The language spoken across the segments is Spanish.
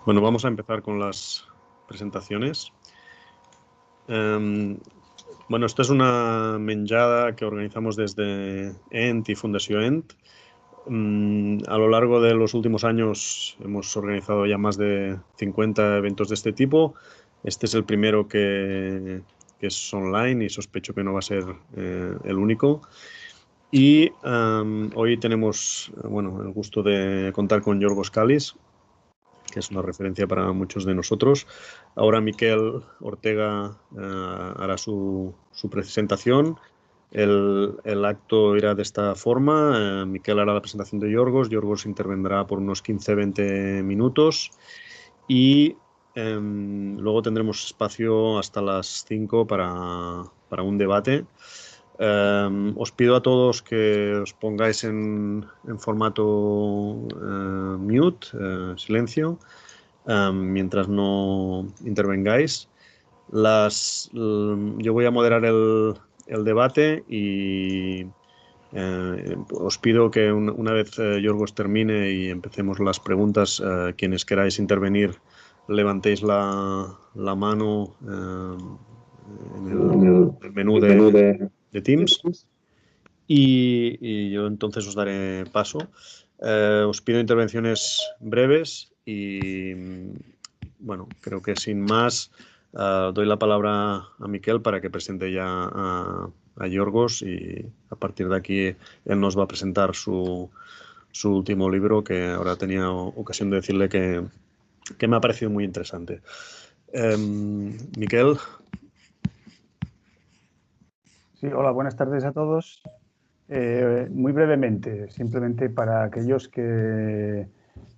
Bueno, vamos a empezar con las presentaciones. Bueno, esta es una menjada que organizamos desde ENT y Fundació ENT. A lo largo de los últimos años hemos organizado ya más de 50 eventos de este tipo. Este es el primero que es online y sospecho que no va a ser el único. Y hoy tenemos el gusto de contar con Giorgos Kallis, que es una referencia para muchos de nosotros. Ahora Miquel Ortega hará su presentación. El acto irá de esta forma. Miquel hará la presentación de Giorgos. Giorgos intervendrá por unos 15-20 minutos y luego tendremos espacio hasta las 5 para un debate. Os pido a todos que os pongáis en formato mute, silencio, mientras no intervengáis. Yo voy a moderar el debate y os pido que una vez Giorgos termine y empecemos las preguntas, quienes queráis intervenir, levantéis la mano en el menú de Teams y yo entonces os daré paso. Os pido intervenciones breves y, bueno, creo que sin más doy la palabra a Miquel para que presente ya a Giorgos y a partir de aquí él nos va a presentar su último libro, que ahora tenía ocasión de decirle que me ha parecido muy interesante. Miquel. Sí, hola, buenas tardes a todos. Muy brevemente, simplemente para aquellos que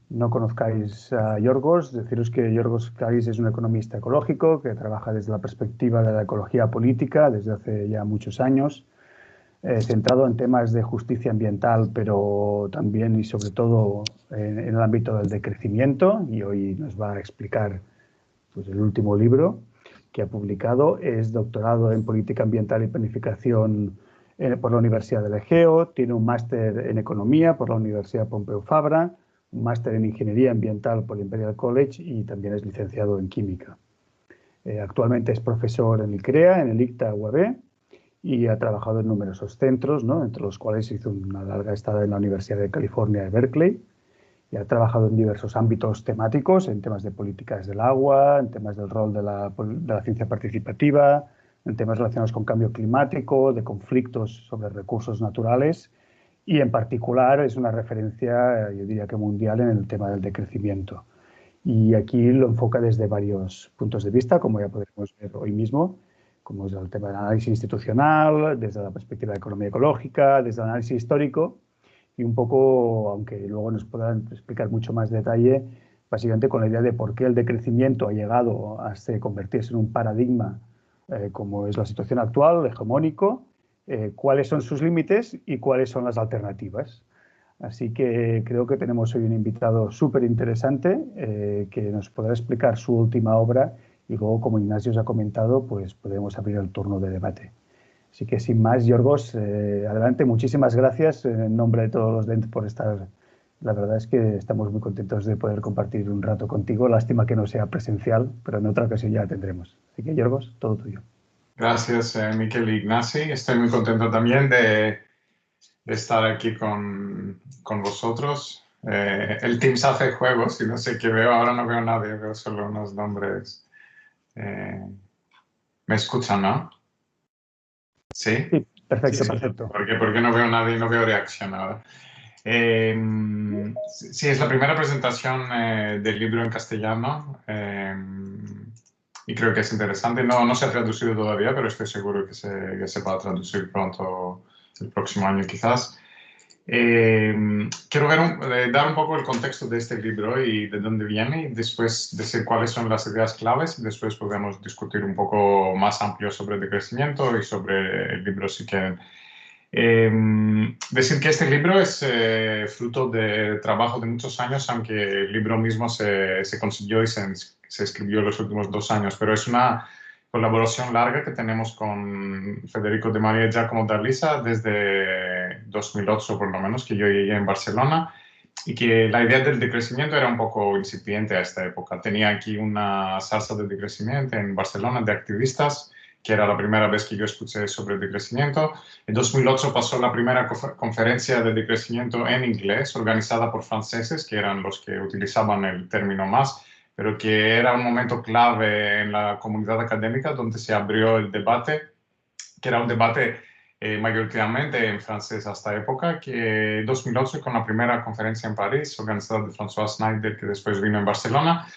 no conozcáis a Giorgos, deciros que Giorgos Kallis es un economista ecológico que trabaja desde la perspectiva de la ecología política desde hace ya muchos años, centrado en temas de justicia ambiental, pero también y sobre todo en el ámbito del decrecimiento, y hoy nos va a explicar pues, el último libro que ha publicado. Es doctorado en Política Ambiental y Planificación por la Universidad del Egeo, tiene un máster en Economía por la Universidad Pompeu Fabra, un máster en Ingeniería Ambiental por Imperial College y también es licenciado en Química. Actualmente es profesor en el CREA, en el ICTA UAB, y ha trabajado en numerosos centros, ¿no? Entre los cuales hizo una larga estada en la Universidad de California de Berkeley, y ha trabajado en diversos ámbitos temáticos, en temas de políticas del agua, en temas del rol de la ciencia participativa, en temas relacionados con cambio climático, de conflictos sobre recursos naturales y en particular es una referencia, yo diría que mundial, en el tema del decrecimiento. Y aquí lo enfoca desde varios puntos de vista, como ya podremos ver hoy mismo, como es el tema del análisis institucional, desde la perspectiva de economía ecológica, desde el análisis histórico, y un poco, aunque luego nos puedan explicar mucho más detalle, básicamente con la idea de por qué el decrecimiento ha llegado a convertirse en un paradigma como es la situación actual, hegemónico, cuáles son sus límites y cuáles son las alternativas. Así que creo que tenemos hoy un invitado súper interesante que nos podrá explicar su última obra y luego, como Ignacio os ha comentado, pues podemos abrir el turno de debate. Así que sin más, Giorgos, adelante. Muchísimas gracias en nombre de todos los DENT por estar. La verdad es que estamos muy contentos de poder compartir un rato contigo. Lástima que no sea presencial, pero en otra ocasión ya tendremos. Así que, Giorgos, todo tuyo. Gracias, Miquel y Ignasi. Estoy muy contento también de estar aquí con vosotros. El Teams hace juegos y no sé qué veo. Ahora no veo a nadie, veo solo unos nombres. ¿Me escuchan, no? ¿Sí? Sí, perfecto, Sí, perfecto. porque no veo a nadie y no veo reacción ahora. Sí, es la primera presentación del libro en castellano y creo que es interesante. No se ha traducido todavía, pero estoy seguro que se va a traducir pronto, el próximo año quizás. Quiero dar un poco el contexto de este libro y de dónde viene, y después decir cuáles son las ideas claves. Después podemos discutir un poco más amplio sobre el decrecimiento y sobre el libro si quieren. Decir que este libro es fruto de trabajo de muchos años, aunque el libro mismo se consiguió y se escribió en los últimos 2 años, pero es una colaboración larga que tenemos con Federico de María y Giacomo D'Arlisa desde 2008 por lo menos, que yo llegué en Barcelona, y que la idea del decrecimiento era un poco incipiente a esta época. Tenía aquí una salsa de decrecimiento en Barcelona de activistas, que era la primera vez que yo escuché sobre el decrecimiento. En 2008 pasó la primera conferencia de decrecimiento en inglés, organizada por franceses, que eran los que utilizaban el término más, pero que era un momento clave en la comunidad académica donde se abrió el debate, que era un debate mayoritariamente en francés hasta época, que en 2008 con la primera conferencia en París, organizada de François Schneider, que después vino en Barcelona,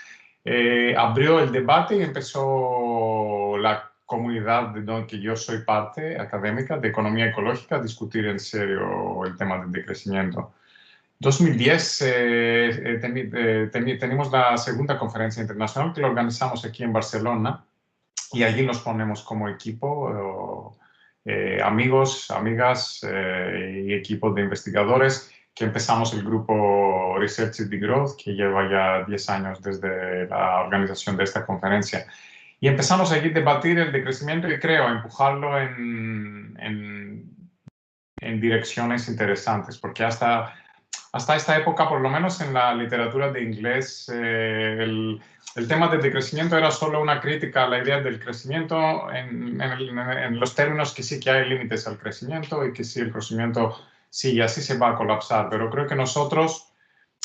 abrió el debate y empezó la comunidad de que yo soy parte académica de economía ecológica a discutir en serio el tema del decrecimiento. 2010 tenemos la segunda conferencia internacional que la organizamos aquí en Barcelona y allí nos ponemos como equipo, amigos, amigas y equipo de investigadores, que empezamos el grupo Research the Growth, que lleva ya 10 años desde la organización de esta conferencia. Y empezamos allí a debatir el decrecimiento y creo empujarlo en direcciones interesantes, porque hasta esta época, por lo menos en la literatura de inglés, el tema del decrecimiento era solo una crítica a la idea del crecimiento en los términos que sí que hay límites al crecimiento y que sí el crecimiento sí, así se va a colapsar. Pero creo que nosotros,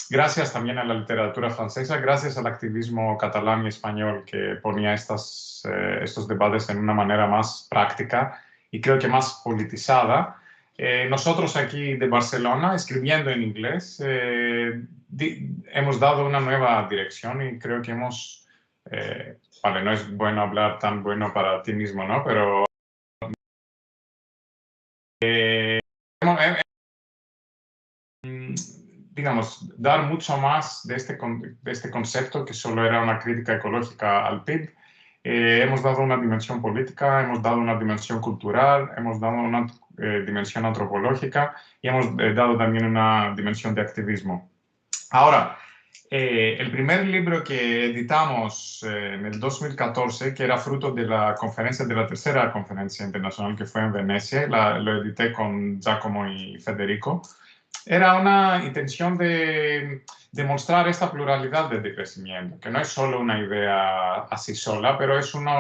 gracias también a la literatura francesa, gracias al activismo catalán y español que ponía estos debates en una manera más práctica y creo que más politizada, nosotros aquí de Barcelona, escribiendo en inglés, hemos dado una nueva dirección y creo que hemos, vale, no es bueno hablar tan bueno para ti mismo, ¿no? Pero digamos, dar mucho más de este concepto que solo era una crítica ecológica al PIB. Hemos dado una dimensión política, hemos dado una dimensión cultural, hemos dado una dimensión antropológica y hemos dado también una dimensión de activismo. Ahora, el primer libro que editamos en el 2014, que era fruto de la conferencia, de la tercera conferencia internacional que fue en Venecia, lo edité con Giacomo y Federico, era una intención de demostrar esta pluralidad de decrecimiento, que no es solo una idea así sola, pero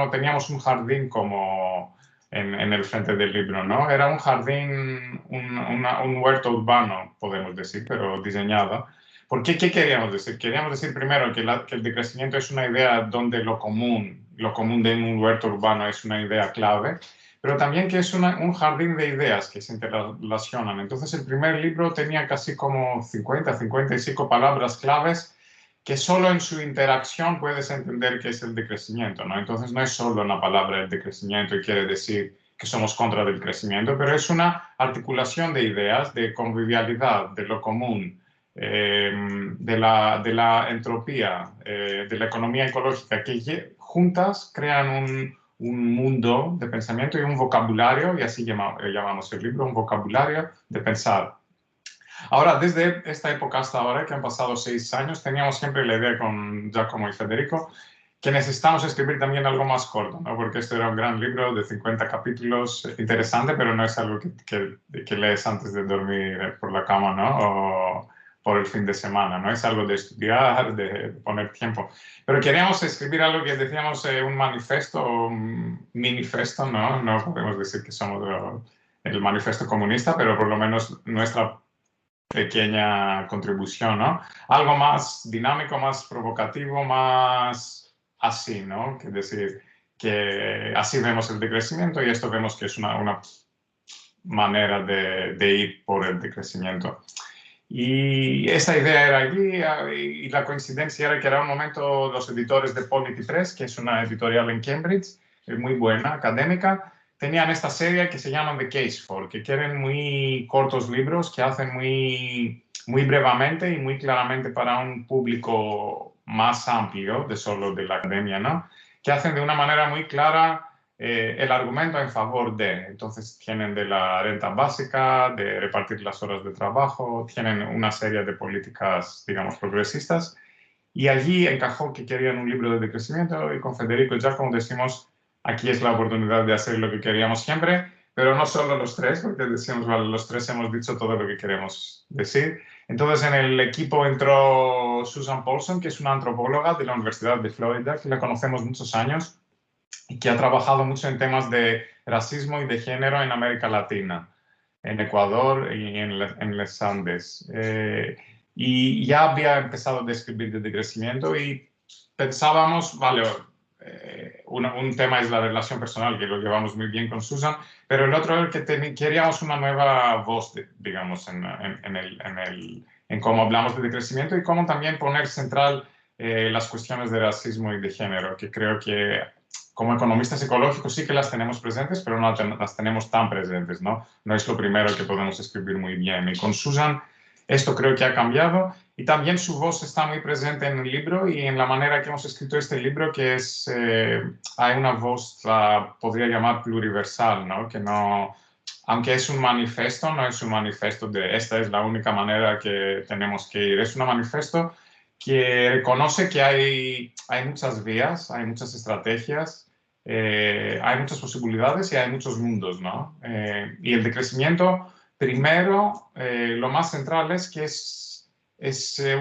teníamos un jardín como en el frente del libro, ¿no? Era un jardín, un huerto urbano, podemos decir, pero diseñado. ¿Por qué? ¿Qué queríamos decir? Queríamos decir primero que el decrecimiento es una idea donde lo común de un huerto urbano es una idea clave, pero también que es un jardín de ideas que se interrelacionan. Entonces el primer libro tenía casi como 55 palabras claves que solo en su interacción puedes entender qué es el decrecimiento, ¿no? Entonces no es solo una palabra el decrecimiento y quiere decir que somos contra del crecimiento, pero es una articulación de ideas, de convivialidad, de lo común, de la entropía, de la economía ecológica, que juntas crean un mundo de pensamiento y un vocabulario, y así llamamos el libro, un vocabulario de pensar. Ahora, desde esta época hasta ahora, que han pasado 6 años, teníamos siempre la idea con Giacomo y Federico que necesitamos escribir también algo más corto, ¿no? Porque este era un gran libro de 50 capítulos, interesante, pero no es algo que lees antes de dormir por la cama, ¿no? O por el fin de semana, ¿no? Es algo de estudiar, de poner tiempo. Pero queríamos escribir algo que decíamos un manifiesto, un minifesto, ¿no? No podemos decir que somos el manifiesto comunista, pero por lo menos nuestra pequeña contribución, ¿no? Algo más dinámico, más provocativo, más así, ¿no? Es decir, que así vemos el decrecimiento y esto vemos que es una manera de ir por el decrecimiento. Y esa idea era allí y la coincidencia era que era un momento los editores de Polity Press, que es una editorial en Cambridge, muy buena, académica, tenían esta serie que se llama The Case For, que quieren muy cortos libros que hacen muy brevemente y muy claramente para un público más amplio de solo de la academia, ¿no? Que hacen de una manera muy clara el argumento en favor de. Entonces tienen de la renta básica, de repartir las horas de trabajo, tienen una serie de políticas, digamos, progresistas. Y allí encajó que querían un libro de decrecimiento y con Federico ya, como decimos, aquí es la oportunidad de hacer lo que queríamos siempre, pero no solo los tres, porque decíamos, vale, los tres hemos dicho todo lo que queremos decir. Entonces, en el equipo entró Susan Paulson, que es una antropóloga de la Universidad de Florida, que la conocemos muchos años y que ha trabajado mucho en temas de racismo y de género en América Latina, en Ecuador y en los Andes. Y ya había empezado a escribir de crecimiento y pensábamos, vale, un tema es la relación personal, que lo llevamos muy bien con Susan, pero el otro es que queríamos una nueva voz, digamos, en cómo hablamos de crecimiento y cómo también poner central las cuestiones de racismo y de género, que creo que como economistas ecológicos sí que las tenemos presentes, pero no las tenemos tan presentes, ¿no? No es lo primero que podemos escribir muy bien. Y con Susan esto creo que ha cambiado y también su voz está muy presente en el libro y en la manera que hemos escrito este libro, que es, hay una voz, la podría llamar pluriversal, ¿no? Que no, aunque es un manifiesto, no es un manifiesto de esta es la única manera que tenemos que ir, es un manifiesto que reconoce que hay muchas vías, hay muchas estrategias, hay muchas posibilidades y hay muchos mundos, ¿no? Y el decrecimiento, primero, lo más central es que es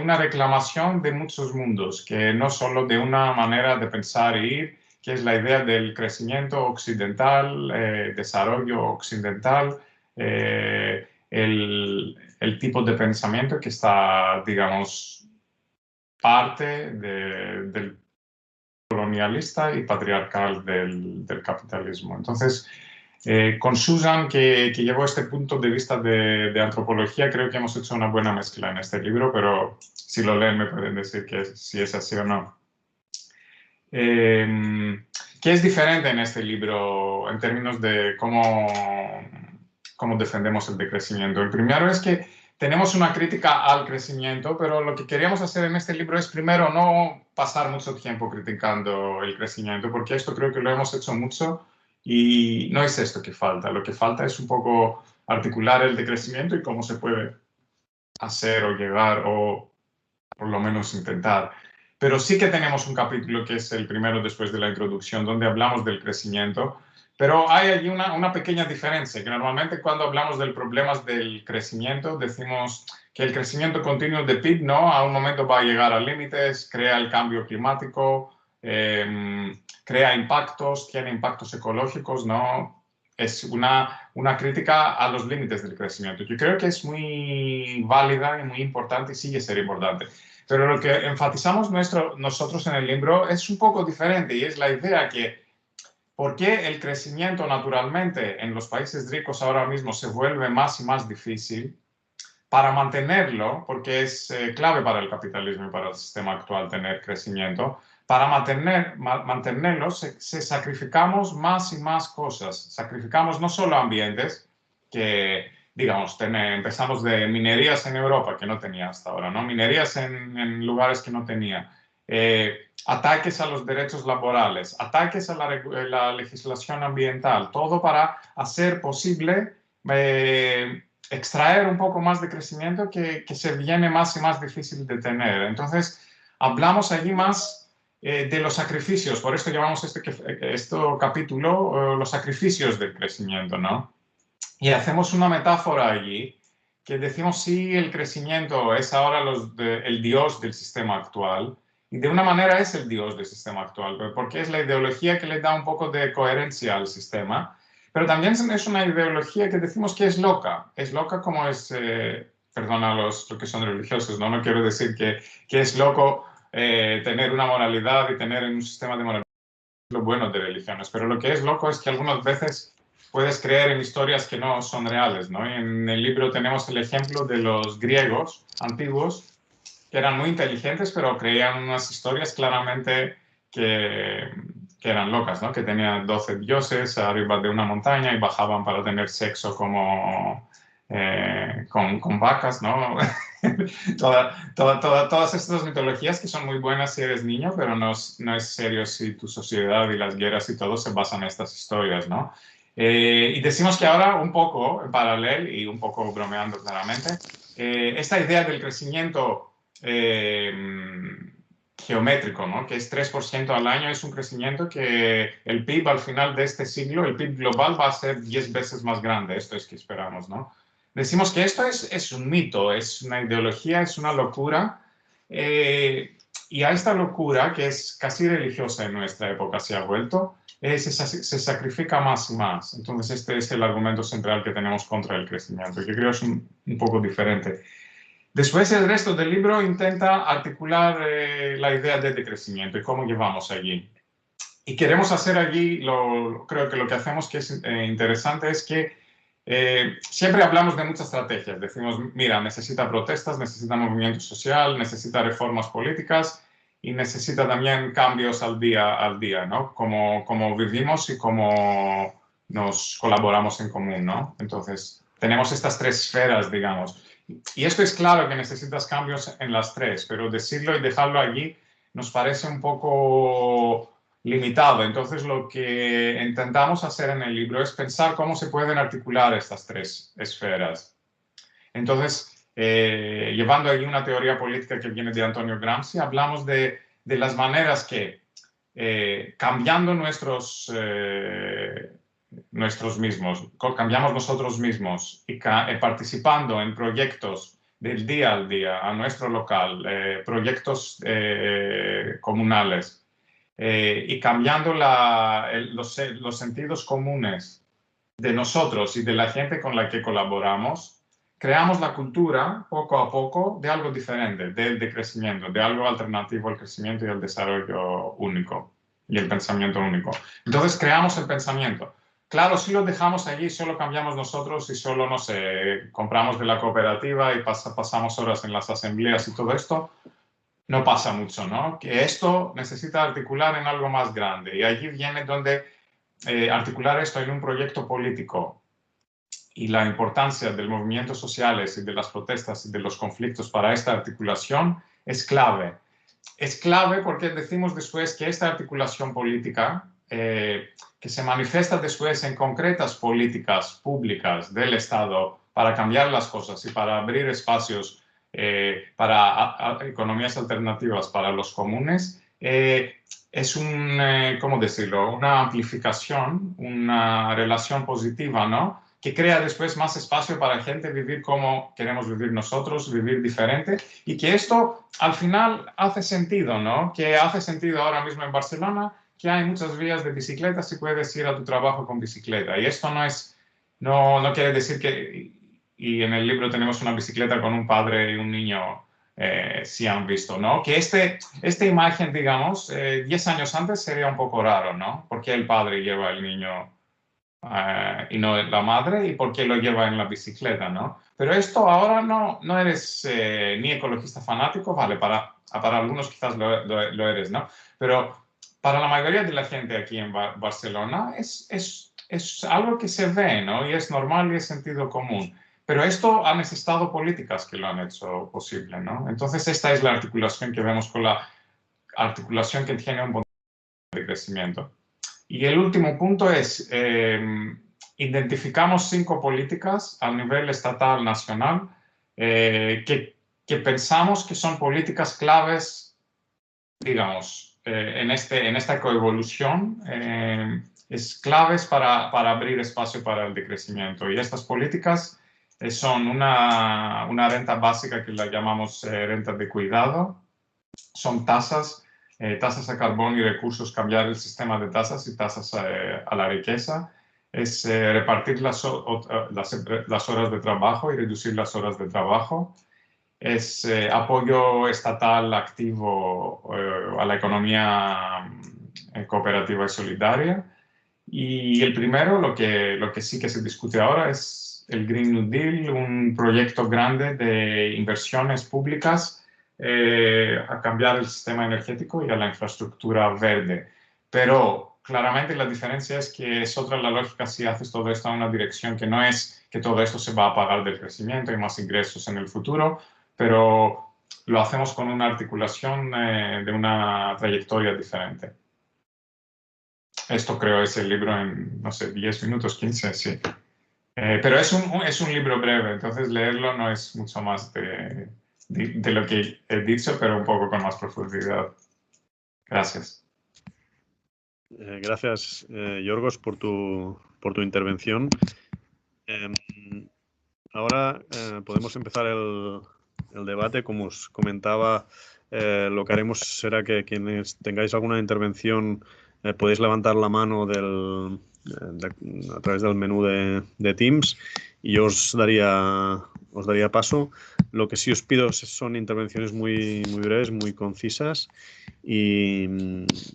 una reclamación de muchos mundos, que no solo de una manera de pensar y ir, que es la idea del crecimiento occidental, desarrollo occidental, el tipo de pensamiento que está, digamos, parte del colonialista y patriarcal del capitalismo. Entonces, con Susan, que llevó este punto de vista de antropología, creo que hemos hecho una buena mezcla en este libro, pero si lo leen me pueden decir que si es así o no. ¿Qué es diferente en este libro en términos de cómo defendemos el decrecimiento? El primero es que tenemos una crítica al crecimiento, pero lo que queríamos hacer en este libro es primero no pasar mucho tiempo criticando el crecimiento, porque esto creo que lo hemos hecho mucho y no es esto que falta. Lo que falta es un poco articular el decrecimiento y cómo se puede hacer o llegar o por lo menos intentar. Pero sí que tenemos un capítulo que es el primero después de la introducción, donde hablamos del crecimiento, pero hay allí una pequeña diferencia, que normalmente cuando hablamos de problemas del crecimiento decimos que el crecimiento continuo de PIB, ¿no? A un momento va a llegar a límites, crea el cambio climático, crea impactos, tiene impactos ecológicos, ¿no? Es una crítica a los límites del crecimiento. Yo creo que es muy válida y muy importante y sigue ser importante. Pero lo que enfatizamos nosotros en el libro es un poco diferente y es la idea que ¿por qué el crecimiento naturalmente en los países ricos ahora mismo se vuelve más y más difícil? Para mantenerlo, porque es clave para el capitalismo y para el sistema actual tener crecimiento, para mantenerlo se sacrificamos más y más cosas. Sacrificamos no solo ambientes, que digamos, empezamos de minerías en Europa, que no tenía hasta ahora, ¿no? Minerías en lugares que no tenía. Ataques a los derechos laborales, ataques a la legislación ambiental, todo para hacer posible extraer un poco más de crecimiento que se viene más y más difícil de tener. Entonces, hablamos allí más de los sacrificios, por esto llamamos este capítulo los sacrificios del crecimiento, ¿no? Y hacemos una metáfora allí que decimos sí, el crecimiento es ahora el dios del sistema actual, y de una manera es el dios del sistema actual, porque es la ideología que le da un poco de coherencia al sistema, pero también es una ideología que decimos que es loca como es, perdona a los que son religiosos, no quiero decir que es loco tener una moralidad y tener un sistema de moralidad, lo bueno de religiones, pero lo que es loco es que algunas veces puedes creer en historias que no son reales, ¿no? Y en el libro tenemos el ejemplo de los griegos antiguos, que eran muy inteligentes, pero creían unas historias claramente que eran locas, ¿no? Que tenían 12 dioses arriba de una montaña y bajaban para tener sexo como con vacas, ¿no? Todas estas mitologías que son muy buenas si eres niño, pero no es serio si tu sociedad y las guerras y todo se basan en estas historias, ¿no? Y decimos que ahora, un poco en paralelo y un poco bromeando claramente, esta idea del crecimiento que geométrico, ¿no? Que es 3% al año, es un crecimiento que el PIB al final de este siglo, el PIB global va a ser 10 veces más grande, esto es que esperamos, ¿no? Decimos que esto es un mito, es una ideología, es una locura, y a esta locura, que es casi religiosa en nuestra época, se ha vuelto, se sacrifica más y más. Entonces este es el argumento central que tenemos contra el crecimiento, que creo es un poco diferente. Después el resto del libro intenta articular la idea de decrecimiento y cómo llevamos allí. Y queremos hacer allí, creo que lo que hacemos que es interesante es que siempre hablamos de muchas estrategias. Decimos, mira, necesita protestas, necesita movimiento social, necesita reformas políticas y necesita también cambios al día, ¿no? Como vivimos y cómo nos colaboramos en común, ¿no? Entonces, tenemos estas tres esferas, digamos. Y esto es claro que necesitas cambios en las tres, pero decirlo y dejarlo allí nos parece un poco limitado. Entonces, lo que intentamos hacer en el libro es pensar cómo se pueden articular estas tres esferas. Entonces, llevando ahí una teoría política que viene de Antonio Gramsci, hablamos de las maneras que, cambiando cambiamos nosotros mismos y participando en proyectos del día al día, a nuestro local, proyectos comunales, y cambiando los sentidos comunes de nosotros y de la gente con la que colaboramos, creamos la cultura poco a poco de algo diferente, de crecimiento, de algo alternativo al crecimiento y al desarrollo único y el pensamiento único. Entonces creamos el pensamiento. Claro, si lo dejamos allí, solo cambiamos nosotros y solo, no sé, compramos de la cooperativa y pasamos horas en las asambleas y todo esto, no pasa mucho, ¿no? Que esto necesita articular en algo más grande. Y allí viene donde articular esto en un proyecto político y la importancia de los movimientos sociales y de las protestas y de los conflictos para esta articulación es clave. Es clave porque decimos después que esta articulación política, que se manifiesta después en concretas políticas públicas del Estado para cambiar las cosas y para abrir espacios para economías alternativas para los comunes, es ¿cómo decirlo? Una amplificación, una relación positiva, ¿no? Que crea después más espacio para gente vivir como queremos vivir nosotros, vivir diferente, y que esto al final hace sentido, ¿no? Que hace sentido ahora mismo en Barcelona, que hay muchas vías de bicicletas y puedes ir a tu trabajo con bicicleta. Y esto no quiere decir que, y en el libro tenemos una bicicleta con un padre y un niño, si han visto, ¿no? Que esta imagen, digamos, 10 años antes sería un poco raro, ¿no? Porque el padre lleva al niño y no la madre, y por qué lo lleva en la bicicleta, ¿no? Pero esto ahora no eres ni ecologista fanático, vale, para algunos quizás lo eres, ¿no? Pero para la mayoría de la gente aquí en Barcelona es algo que se ve, ¿no? Y es normal y es sentido común. Pero esto han necesitado políticas que lo han hecho posible, ¿no? Entonces esta es la articulación que vemos con la articulación que tiene un botón de crecimiento. Y el último punto es, identificamos 5 políticas a nivel estatal, nacional, que pensamos que son políticas claves, digamos, en esta coevolución, es claves para abrir espacio para el decrecimiento. Y estas políticas son una renta básica que la llamamos renta de cuidado, son tasas a carbón y recursos, cambiar el sistema de tasas y tasas a la riqueza, es repartir las horas de trabajo y reducir las horas de trabajo, es apoyo estatal activo a la economía cooperativa y solidaria. Y el primero, lo que sí que se discute ahora, es el Green New Deal, un proyecto grande de inversiones públicas a cambiar el sistema energético y a la infraestructura verde. Pero claramente la diferencia es que es otra la lógica si haces todo esto en una dirección que no es que todo esto se va a pagar del crecimiento y más ingresos en el futuro, pero lo hacemos con una articulación de una trayectoria diferente. Esto creo es el libro en, no sé, 10 minutos, 15, sí. Pero es un libro breve, entonces leerlo no es mucho más de lo que he dicho, pero un poco con más profundidad. Gracias. Gracias, Yorgos, por tu intervención. Ahora podemos empezar el debate. Como os comentaba, lo que haremos será que quienes tengáis alguna intervención podéis levantar la mano a través del menú de Teams y yo os daría paso. Lo que sí os pido son intervenciones muy breves, muy concisas, y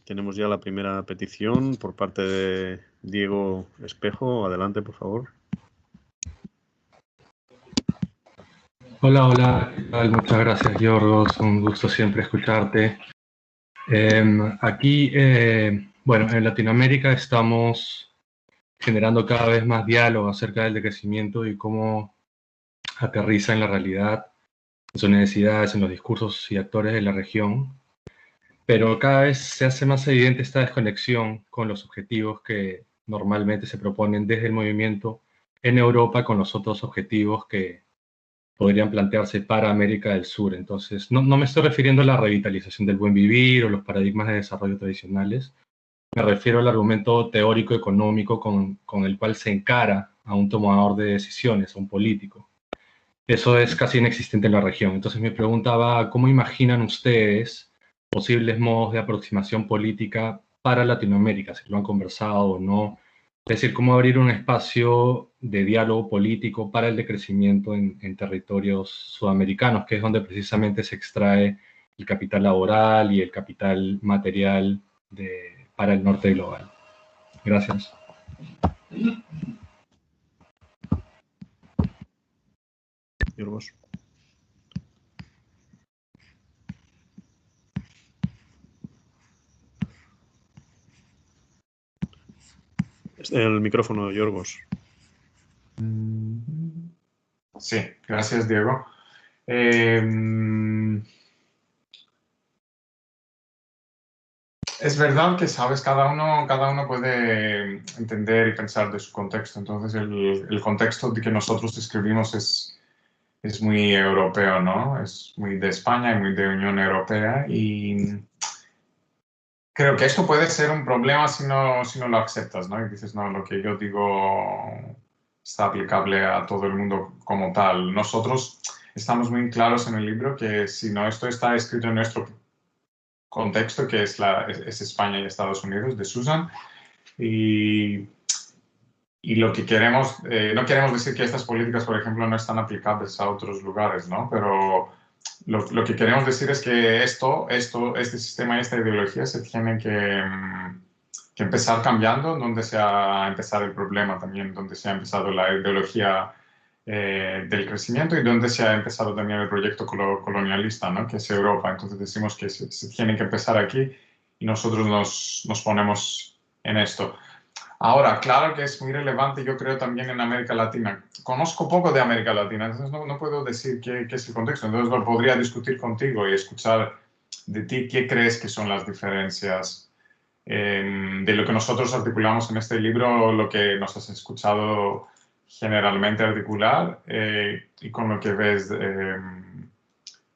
tenemos ya la primera petición por parte de Diego Espejo. Adelante, por favor. Hola, ¿qué tal? Muchas gracias, Yorgos. Un gusto siempre escucharte. Aquí, bueno, en Latinoamérica estamos generando cada vez más diálogo acerca del decrecimiento y cómo aterriza en la realidad, en sus necesidades, en los discursos y actores de la región. Pero cada vez se hace más evidente esta desconexión con los objetivos que normalmente se proponen desde el movimiento en Europa con los otros objetivos que podrían plantearse para América del Sur. Entonces, no me estoy refiriendo a la revitalización del buen vivir o los paradigmas de desarrollo tradicionales. Me refiero al argumento teórico económico con el cual se encara a un tomador de decisiones, a un político. Eso es casi inexistente en la región. Entonces, mi pregunta va: ¿cómo imaginan ustedes posibles modos de aproximación política para Latinoamérica? Si lo han conversado o no. Es decir, cómo abrir un espacio de diálogo político para el decrecimiento en territorios sudamericanos, que es donde precisamente se extrae el capital laboral y el capital material para el norte global. Gracias. Yorgos. El micrófono, Yorgos. Sí, gracias, Diego. Es verdad que, sabes, cada uno puede entender y pensar de su contexto. Entonces, el contexto de que nosotros escribimos es muy europeo, ¿no? Es muy de España y muy de Unión Europea. Y creo que esto puede ser un problema si no lo aceptas, ¿no? Y dices, no, lo que yo digo está aplicable a todo el mundo como tal. Nosotros estamos muy claros en el libro que si no esto está escrito en nuestro contexto, que es España y Estados Unidos, de Susan, y lo que queremos, no queremos decir que estas políticas, por ejemplo, no están aplicables a otros lugares, ¿no? Pero lo que queremos decir es que este sistema y esta ideología se tienen que empezar cambiando, donde se ha empezado el problema también, donde se ha empezado la ideología del crecimiento y donde se ha empezado también el proyecto colonialista, ¿no? Que es Europa. Entonces decimos que se tiene que empezar aquí y nosotros nos ponemos en esto. Ahora, claro que es muy relevante, yo creo, también en América Latina. Conozco poco de América Latina, entonces no puedo decir qué es el contexto. Entonces lo podría discutir contigo y escuchar de ti qué crees que son las diferencias de lo que nosotros articulamos en este libro, lo que nos has escuchado generalmente articular y con lo que ves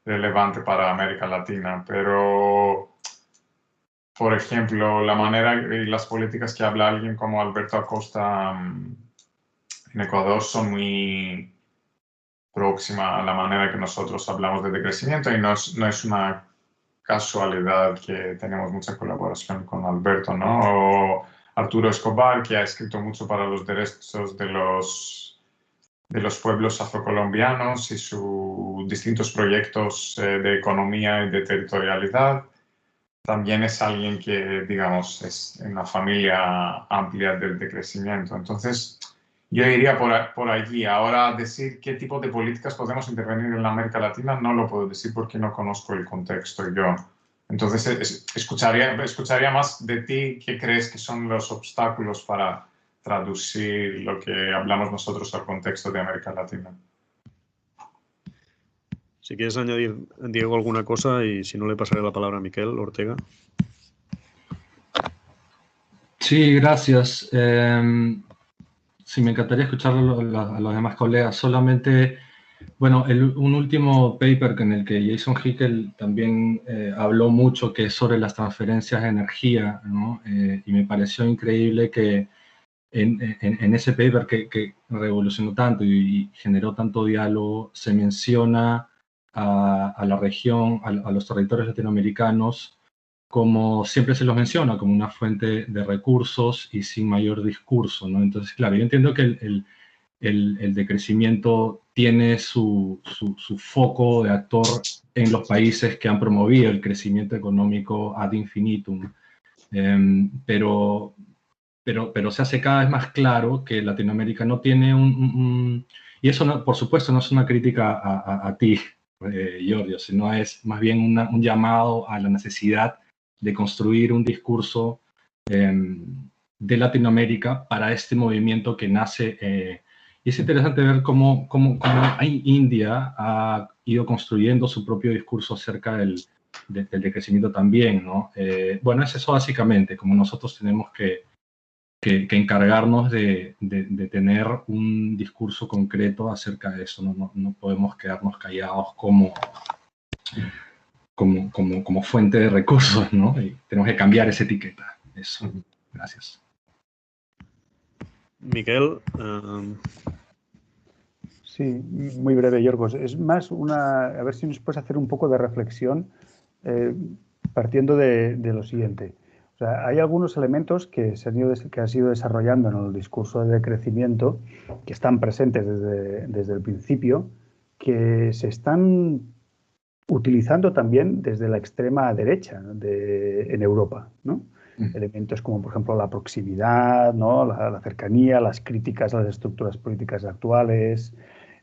relevante para América Latina. Pero, por ejemplo, la manera y las políticas que habla alguien como Alberto Acosta en Ecuador son muy próximas a la manera que nosotros hablamos de decrecimiento y no es una casualidad que tenemos mucha colaboración con Alberto, ¿no? O Arturo Escobar, que ha escrito mucho para los derechos de los pueblos afrocolombianos y sus distintos proyectos de economía y de territorialidad. También es alguien que, digamos, es en la familia amplia del decrecimiento. Entonces, yo iría por allí. Ahora, decir qué tipo de políticas podemos intervenir en la América Latina no lo puedo decir porque no conozco el contexto yo. Entonces, escucharía más de ti qué crees que son los obstáculos para traducir lo que hablamos nosotros al contexto de América Latina. Si quieres añadir, Diego, alguna cosa, y si no, le pasaré la palabra a Miquel Ortega. Sí, gracias. Sí, me encantaría escuchar a los demás colegas. Solamente Bueno, un último paper en el que Jason Hickel también habló mucho, que es sobre las transferencias de energía, ¿no? Y me pareció increíble que en ese paper que revolucionó tanto y generó tanto diálogo, se menciona a la región, a los territorios latinoamericanos, como siempre se los menciona, como una fuente de recursos y sin mayor discurso, ¿no? Entonces, claro, yo entiendo que el decrecimiento tiene su foco de actor en los países que han promovido el crecimiento económico ad infinitum, pero se hace cada vez más claro que Latinoamérica no tiene y eso, no, por supuesto, no es una crítica a ti, Giorgio, sino es más bien un llamado a la necesidad de construir un discurso de Latinoamérica para este movimiento que nace. Y es interesante ver cómo India ha ido construyendo su propio discurso acerca del decrecimiento también, ¿no? Bueno, es eso básicamente, como nosotros tenemos que encargarnos de tener un discurso concreto acerca de eso. No podemos quedarnos callados como fuente de recursos, ¿no? Y tenemos que cambiar esa etiqueta. Eso. Gracias. Miquel. Sí, muy breve, Yorgos. Es más a ver si nos puedes hacer un poco de reflexión partiendo de lo siguiente. O sea, hay algunos elementos que se han ido desarrollando en el discurso de crecimiento, que están presentes desde el principio, que se están utilizando también desde la extrema derecha en Europa, ¿no? Elementos como, por ejemplo, la proximidad, ¿no? La cercanía, las críticas a las estructuras políticas actuales,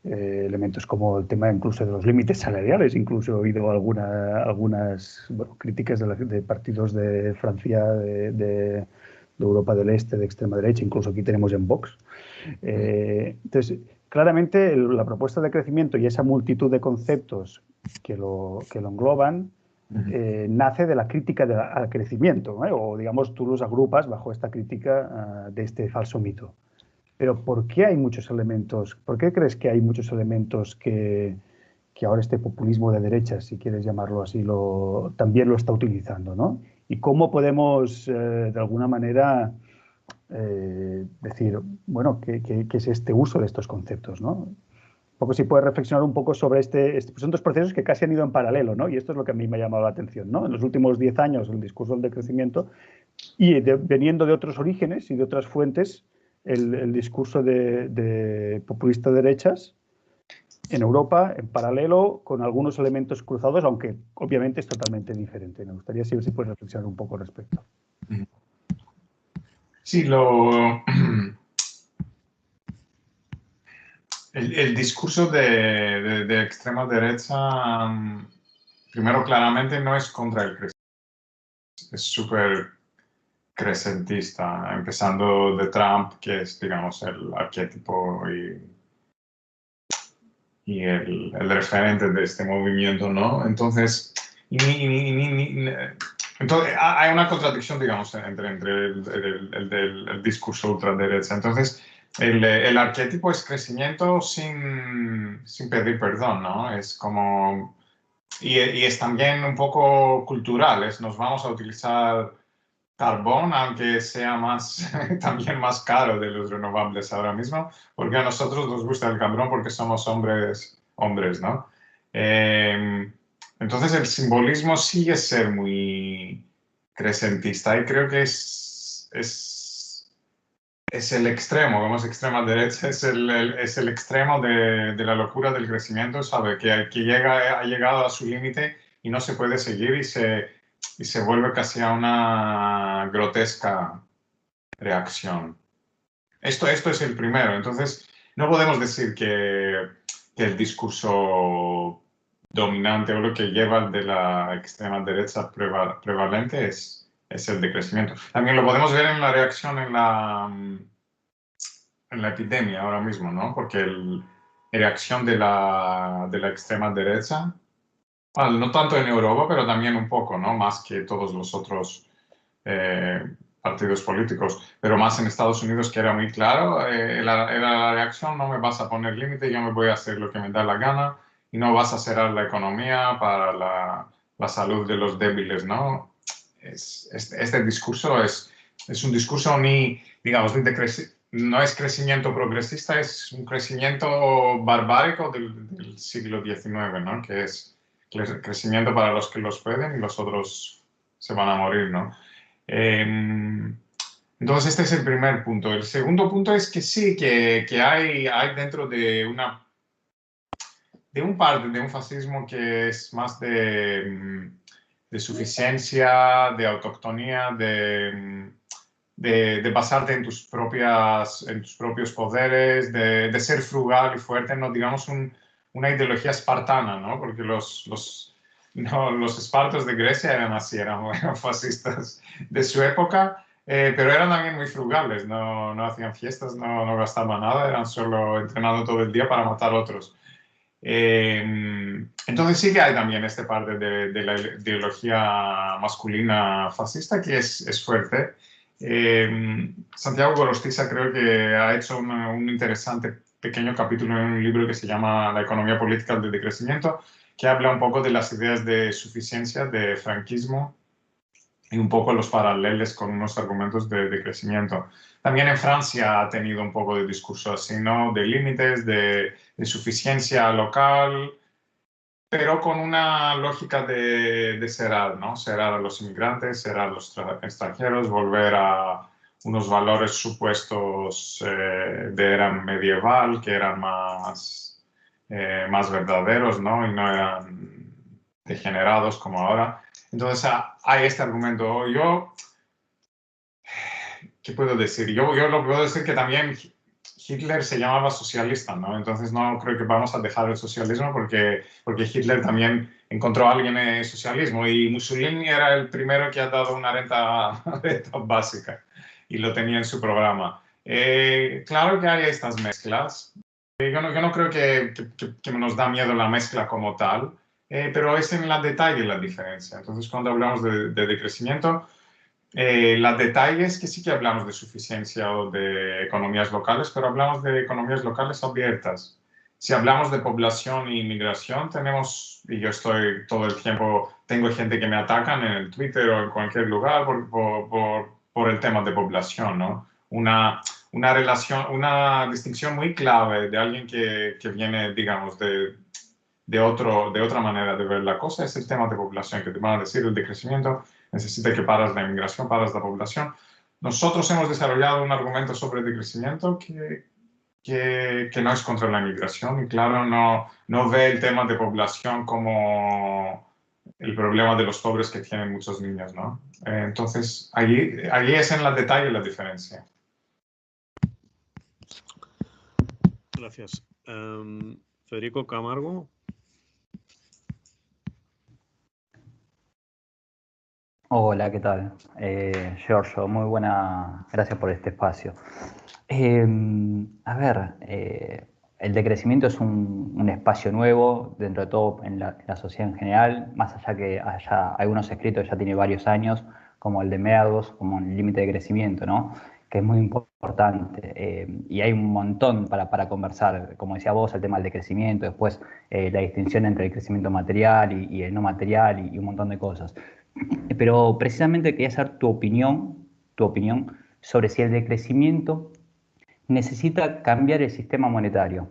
elementos como el tema incluso de los límites salariales. Incluso he oído algunas críticas de partidos de Francia, de Europa del Este, de extrema derecha, incluso aquí tenemos en Vox. Entonces, claramente la propuesta de crecimiento y esa multitud de conceptos que lo engloban nace de la crítica al crecimiento, o digamos tú los agrupas bajo esta crítica de este falso mito. Pero ¿por qué hay muchos elementos? ¿Por qué crees que hay muchos elementos que ahora este populismo de derecha, si quieres llamarlo así, también lo está utilizando, ¿no? Y cómo podemos, de alguna manera, decir, bueno, ¿qué es este uso de estos conceptos, ¿no? Un poco si puedes reflexionar un poco sobre son dos procesos que casi han ido en paralelo, ¿no? Y esto es lo que a mí me ha llamado la atención, ¿no? En los últimos 10 años el discurso del decrecimiento y veniendo de otros orígenes y de otras fuentes el discurso de populista de derechas en Europa en paralelo con algunos elementos cruzados, aunque obviamente es totalmente diferente. Me gustaría saber si puedes reflexionar un poco al respecto. Sí, el discurso de extrema derecha, primero claramente no es contra el crecimiento, es súper crecentista, empezando de Trump, que es, digamos, el arquetipo y el referente de este movimiento, ¿no? Entonces, entonces hay una contradicción, digamos, entre el discurso ultraderecha. Entonces, el arquetipo es crecimiento sin pedir perdón, ¿no? Es como... Y es también un poco cultural, nos vamos a utilizar carbón, aunque sea también más caro de los renovables ahora mismo, porque a nosotros nos gusta el carbón porque somos hombres, ¿no? Entonces el simbolismo sigue ser muy crecentista y creo que es el extremo, como es extrema derecha, es el extremo de la locura del crecimiento, sabe que ha llegado a su límite y no se puede seguir y se vuelve casi a una grotesca reacción. Esto es el primero. Entonces, no podemos decir que el discurso dominante o lo que lleva de la extrema derecha prevalente es el decrecimiento. También lo podemos ver en la reacción en la epidemia ahora mismo, ¿no? Porque la reacción de la extrema derecha, no tanto en Europa, pero también un poco, ¿no? Más que todos los otros partidos políticos, pero más en Estados Unidos, que era muy claro, era la reacción: no me vas a poner límite, yo me voy a hacer lo que me da la gana y no vas a cerrar la economía para la salud de los débiles, ¿no? Este discurso es un discurso digamos, no es crecimiento progresista, es un crecimiento barbárico del siglo XIX, ¿no? Que es crecimiento para los que los pueden y los otros se van a morir, ¿no? Entonces, este es el primer punto. El segundo punto es que sí, que hay dentro de un fascismo que es más de suficiencia, de autoctonía, de basarte en tus propios poderes, de ser frugal y fuerte, ¿no? Digamos una ideología espartana, ¿no? Porque los espartos de Grecia eran así, eran fascistas de su época, pero eran también muy frugales, no hacían fiestas, no gastaban nada, eran solo entrenando todo el día para matar a otros. Entonces sí que hay también esta parte de la ideología masculina fascista que es fuerte. Santiago Gorostiza creo que ha hecho un interesante pequeño capítulo en un libro que se llama La economía política del decrecimiento, que habla un poco de las ideas de suficiencia, de franquismo y un poco los paralelos con unos argumentos de crecimiento. También en Francia ha tenido un poco de discurso así, ¿no? De límites, de suficiencia local, pero con una lógica de cerrar, ¿no? Cerrar a los inmigrantes, cerrar a los extranjeros, volver a unos valores supuestos de era medieval, que eran más verdaderos, ¿no? Y no eran degenerados como ahora. Entonces hay este argumento. ¿Qué puedo decir? Yo lo puedo decir que también Hitler se llamaba socialista, ¿no? Entonces no creo que vamos a dejar el socialismo porque Hitler también encontró a alguien en el socialismo y Mussolini era el primero que ha dado una renta básica y lo tenía en su programa. Claro que hay estas mezclas. Yo no creo que nos da miedo la mezcla como tal, pero es en el detalle la diferencia. Entonces cuando hablamos de decrecimiento, los detalles que sí que hablamos de suficiencia o de economías locales, pero hablamos de economías locales abiertas. Si hablamos de población e inmigración, y yo estoy todo el tiempo, tengo gente que me atacan en el Twitter o en cualquier lugar por el tema de población, ¿no? Una distinción muy clave de alguien que viene, digamos, de otra manera de ver la cosa es el tema de población, que te van a decir el decrecimiento necesita que paras la inmigración, paras la población. Nosotros hemos desarrollado un argumento sobre el decrecimiento que no es contra la inmigración y claro, no ve el tema de población como el problema de los pobres que tienen muchos niños, ¿no? Entonces, allí es en el detalle la diferencia. Gracias. Federico Camargo. Hola, ¿qué tal? Giorgio, muy buena, gracias por este espacio. El decrecimiento es un espacio nuevo, dentro de todo en la sociedad en general, más allá que haya algunos escritos ya tiene varios años, como el de Meados, como el límite de crecimiento, ¿no? Que es muy importante. Y hay un montón para conversar, como decía vos, el tema del decrecimiento, después la distinción entre el crecimiento material y el no material y un montón de cosas. Pero precisamente quería saber tu opinión sobre si el decrecimiento necesita cambiar el sistema monetario.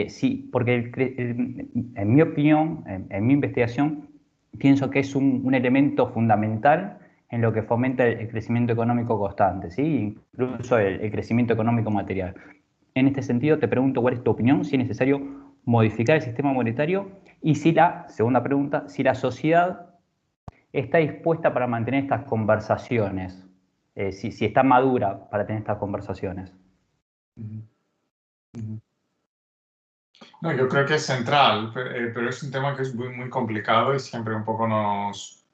Sí, porque en mi opinión, en mi investigación, pienso que es un elemento fundamental en lo que fomenta el crecimiento económico constante, ¿sí? Incluso el crecimiento económico material. En este sentido, te pregunto cuál es tu opinión, si es necesario modificar el sistema monetario y segunda pregunta, si la sociedad está dispuesta para mantener estas conversaciones, si está madura para tener estas conversaciones. No, yo creo que es central, pero es un tema que es muy, muy complicado y siempre un poco nos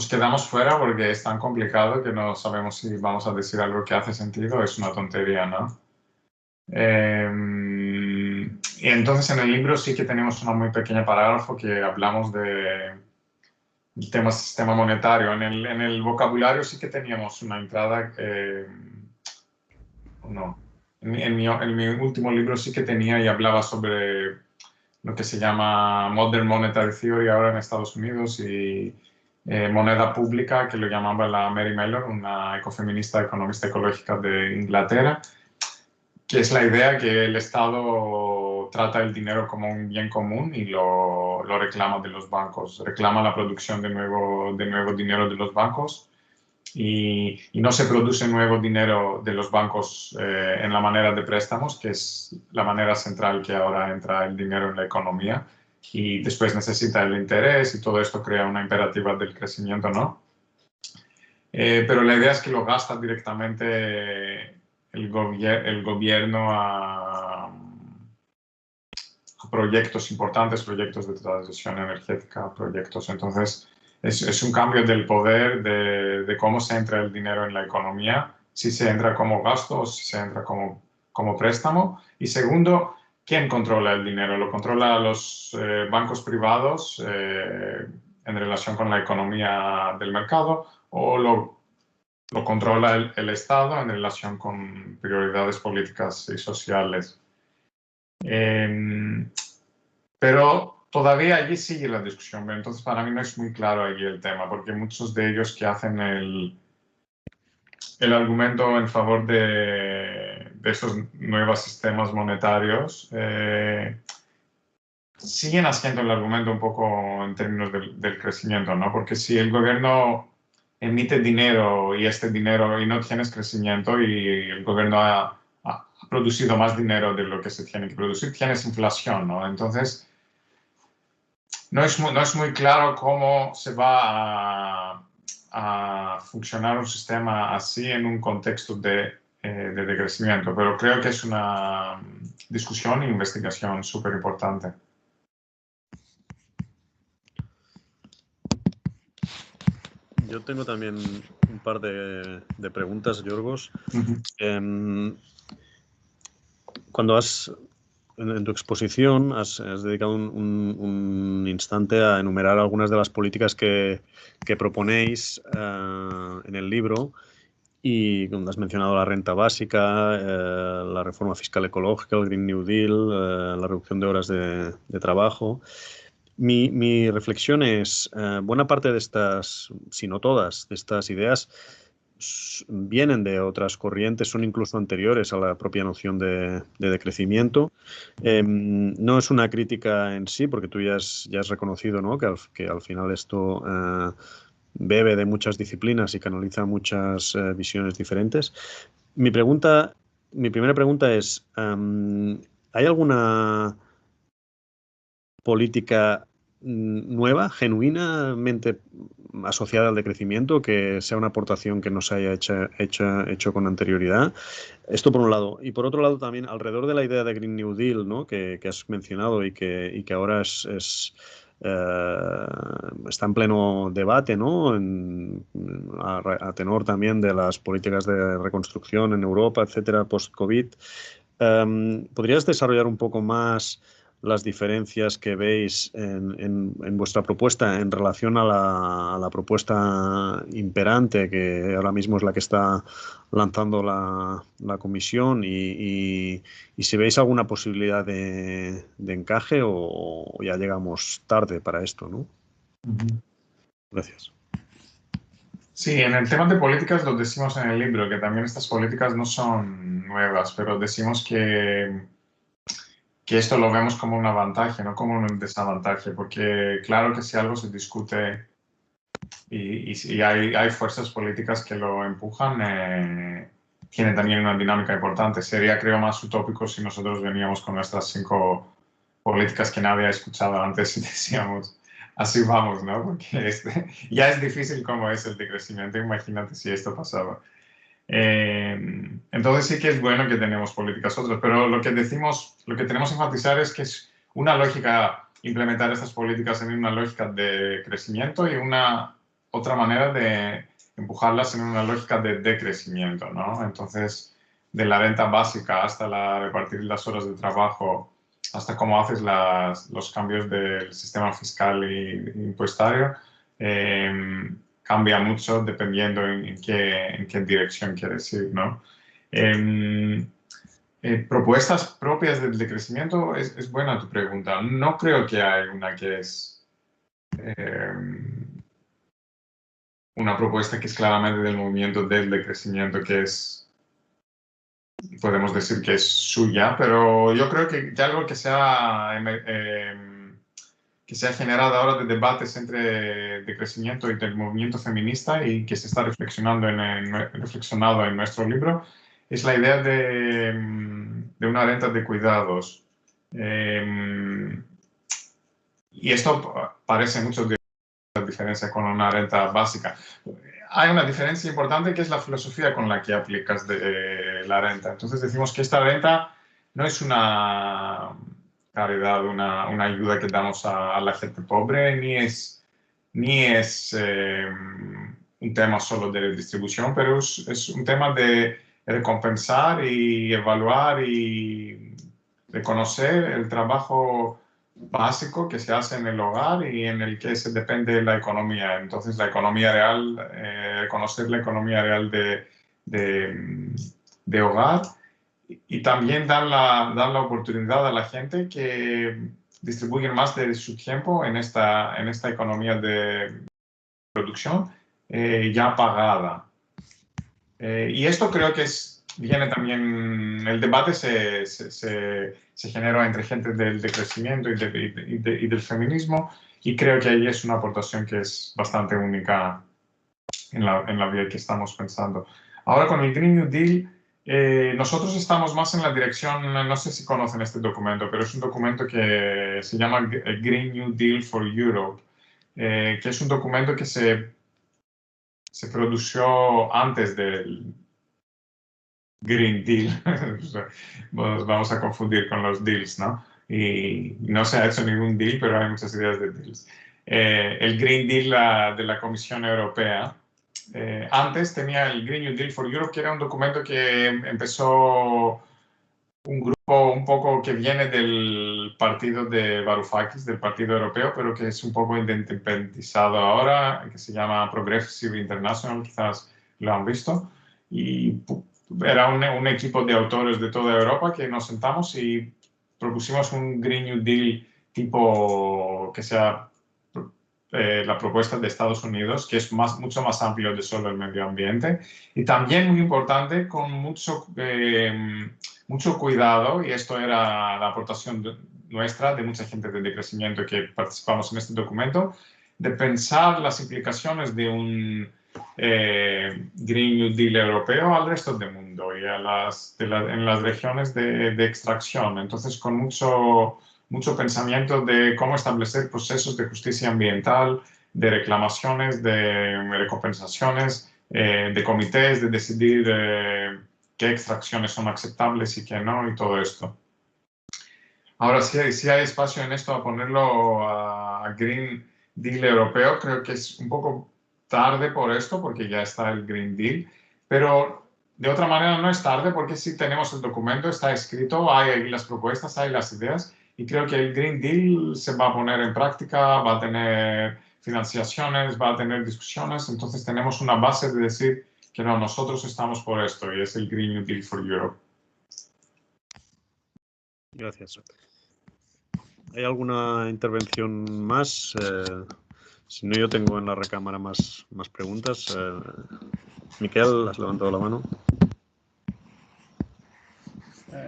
quedamos fuera porque es tan complicado que no sabemos si vamos a decir algo que hace sentido o es una tontería, ¿no? Y entonces en el libro sí que tenemos una muy pequeña parágrafo que hablamos de el tema sistema monetario. En el vocabulario sí que teníamos una entrada, no, en mi último libro sí que tenía y hablaba sobre lo que se llama Modern Monetary Theory ahora en Estados Unidos y moneda pública, que lo llamaba la Mary Mellor, una ecofeminista economista ecológica de Inglaterra, que es la idea que el Estado trata el dinero como un bien común y lo reclama de los bancos, reclama la producción de nuevo dinero de los bancos y no se produce nuevo dinero de los bancos en la manera de préstamos, que es la manera central que ahora entra el dinero en la economía y después necesita el interés y todo esto crea una imperativa del crecimiento, ¿no? Pero la idea es que lo gasta directamente el gobierno a proyectos importantes, proyectos de transición energética, proyectos. Entonces, es un cambio del poder de cómo se entra el dinero en la economía, si se entra como gasto o si se entra como préstamo. Y segundo, ¿quién controla el dinero? ¿Lo controla los bancos privados en relación con la economía del mercado o lo controla el Estado en relación con prioridades políticas y sociales? Pero todavía allí sigue la discusión, entonces para mí no es muy claro allí el tema, porque muchos de ellos que hacen el argumento en favor de esos nuevos sistemas monetarios siguen haciendo el argumento un poco en términos del crecimiento, ¿no? Porque si el gobierno emite dinero y no tienes crecimiento y el gobierno ha producido más dinero de lo que se tiene que producir, tienes inflación, ¿no? Entonces, no es muy claro cómo se va a funcionar un sistema así en un contexto de decrecimiento, pero creo que es una discusión e investigación súper importante. Yo tengo también un par de preguntas, Yorgos. Cuando en tu exposición has dedicado un instante a enumerar algunas de las políticas que proponéis en el libro y cuando has mencionado la renta básica, la reforma fiscal ecológica, el Green New Deal, la reducción de horas de trabajo. Mi reflexión es, buena parte de estas, si no todas, de estas ideas vienen de otras corrientes, son incluso anteriores a la propia noción de decrecimiento. No es una crítica en sí, porque tú ya has reconocido, ¿no?, que al final esto bebe de muchas disciplinas y canaliza muchas visiones diferentes. Mi primera pregunta es, ¿hay alguna política nueva, genuinamente asociada al decrecimiento, que sea una aportación que no se haya hecho con anterioridad? Esto por un lado. Y por otro lado también, alrededor de la idea de Green New Deal, ¿no?, que has mencionado y que ahora está en pleno debate, ¿no?, a tenor también de las políticas de reconstrucción en Europa, etcétera, post-COVID. ¿Podrías desarrollar un poco más las diferencias que veis en vuestra propuesta en relación a la propuesta imperante, que ahora mismo es la que está lanzando la comisión, y si veis alguna posibilidad de encaje o ya llegamos tarde para esto, ¿no? Gracias. Sí, en el tema de políticas lo decimos en el libro, que también estas políticas no son nuevas, pero decimos que esto lo vemos como un avantaje, no como un desavantaje, porque claro que si algo se discute y hay fuerzas políticas que lo empujan, tiene también una dinámica importante. Sería, creo, más utópico si nosotros veníamos con nuestras 5 políticas que nadie ha escuchado antes y decíamos, así vamos, ¿no? Porque ya es difícil como es el decrecimiento, imagínate si esto pasaba. Entonces sí que es bueno que tenemos políticas otras, pero lo que tenemos que enfatizar es que es una lógica implementar estas políticas en una lógica de crecimiento y otra manera de empujarlas en una lógica de decrecimiento, ¿no? Entonces, de la renta básica hasta repartir las horas de trabajo, hasta cómo haces los cambios del sistema fiscal e impuestario, cambia mucho dependiendo en qué dirección quieres ir, ¿no? Propuestas propias del decrecimiento, es buena tu pregunta. No creo que hay una que es una propuesta que es claramente del movimiento del decrecimiento, que es, podemos decir que es suya, pero yo creo que algo que se ha generado ahora de debates entre decrecimiento y del movimiento feminista y que se está reflexionado en nuestro libro, es la idea de una renta de cuidados. Y esto parece mucho de la diferencia con una renta básica. Hay una diferencia importante que es la filosofía con la que aplicas la renta. Entonces decimos que esta renta no es una caridad, una ayuda que damos a la gente pobre, ni es un tema solo de distribución, pero es un tema de recompensar y evaluar y reconocer el trabajo básico que se hace en el hogar y en el que se depende de la economía. Entonces, la economía real, conocer la economía real de hogar y también dar la oportunidad a la gente que distribuyen más de su tiempo en esta economía de producción ya pagada. Y esto creo que viene también, el debate se generó entre gente del decrecimiento y del feminismo, y creo que ahí es una aportación que es bastante única en la vía que estamos pensando. Ahora con el Green New Deal, nosotros estamos más en la dirección, no sé si conocen este documento, pero es un documento que se llama Green New Deal for Europe, que es un documento que se produjo antes del Green Deal. Vamos a confundir con los deals, ¿no? Y no se ha hecho ningún deal, pero hay muchas ideas de deals. El Green Deal de la Comisión Europea, antes tenía el Green New Deal for Europe, que era un documento que empezó un grupo un poco que viene del partido de Varoufakis, del Partido Europeo, pero que es un poco independizado ahora, que se llama Progressive International, quizás lo han visto. Y era un equipo de autores de toda Europa que nos sentamos y propusimos un Green New Deal tipo que sea la propuesta de Estados Unidos, que es mucho más amplio de solo el medio ambiente, y también muy importante, con mucho cuidado, y esto era la aportación nuestra, de mucha gente de decrecimiento que participamos en este documento, de pensar las implicaciones de un Green New Deal europeo al resto del mundo y en las regiones de extracción. Entonces, con mucho pensamiento de cómo establecer procesos de justicia ambiental, de reclamaciones, de recompensaciones, de comités, de decidir qué extracciones son aceptables y qué no, y todo esto. Ahora, si hay espacio en esto a ponerlo a Green Deal europeo, creo que es un poco tarde por esto, porque ya está el Green Deal, pero de otra manera no es tarde, porque si tenemos el documento, está escrito, hay las propuestas, hay las ideas, y creo que el Green Deal se va a poner en práctica, va a tener financiaciones, va a tener discusiones, entonces tenemos una base de decir que no, nosotros estamos por esto, y es el Green New Deal for Europe. Gracias. ¿Hay alguna intervención más? Si no, yo tengo en la recámara más preguntas. Miquel, has levantado la mano.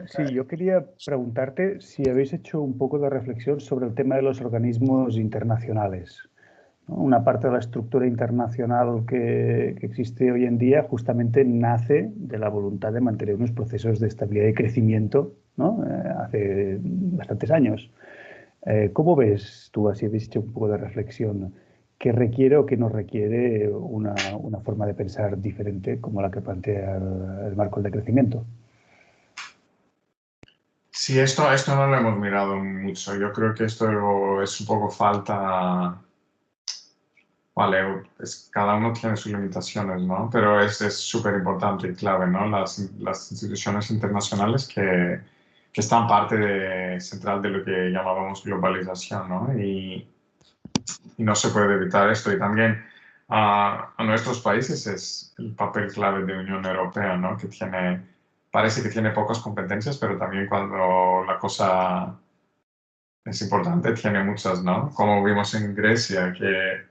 Sí, yo quería preguntarte si habéis hecho un poco de reflexión sobre el tema de los organismos internacionales, ¿no? Una parte de la estructura internacional que existe hoy en día justamente nace de la voluntad de mantener unos procesos de estabilidad y crecimiento, ¿no? Hace bastantes años. ¿Cómo ves tú, si habéis hecho un poco de reflexión, qué requiere o qué no requiere una forma de pensar diferente como la que plantea el marco del crecimiento? Sí, esto no lo hemos mirado mucho. Yo creo que esto es un poco falta. Vale, cada uno tiene sus limitaciones, ¿no? Pero es súper importante y clave, ¿no? Las instituciones internacionales que están parte central de lo que llamábamos globalización, ¿no? Y no se puede evitar esto. Y también a nuestros países es el papel clave de Unión Europea, ¿no? Que parece que tiene pocas competencias, pero también cuando la cosa es importante tiene muchas, ¿no? Como vimos en Grecia, que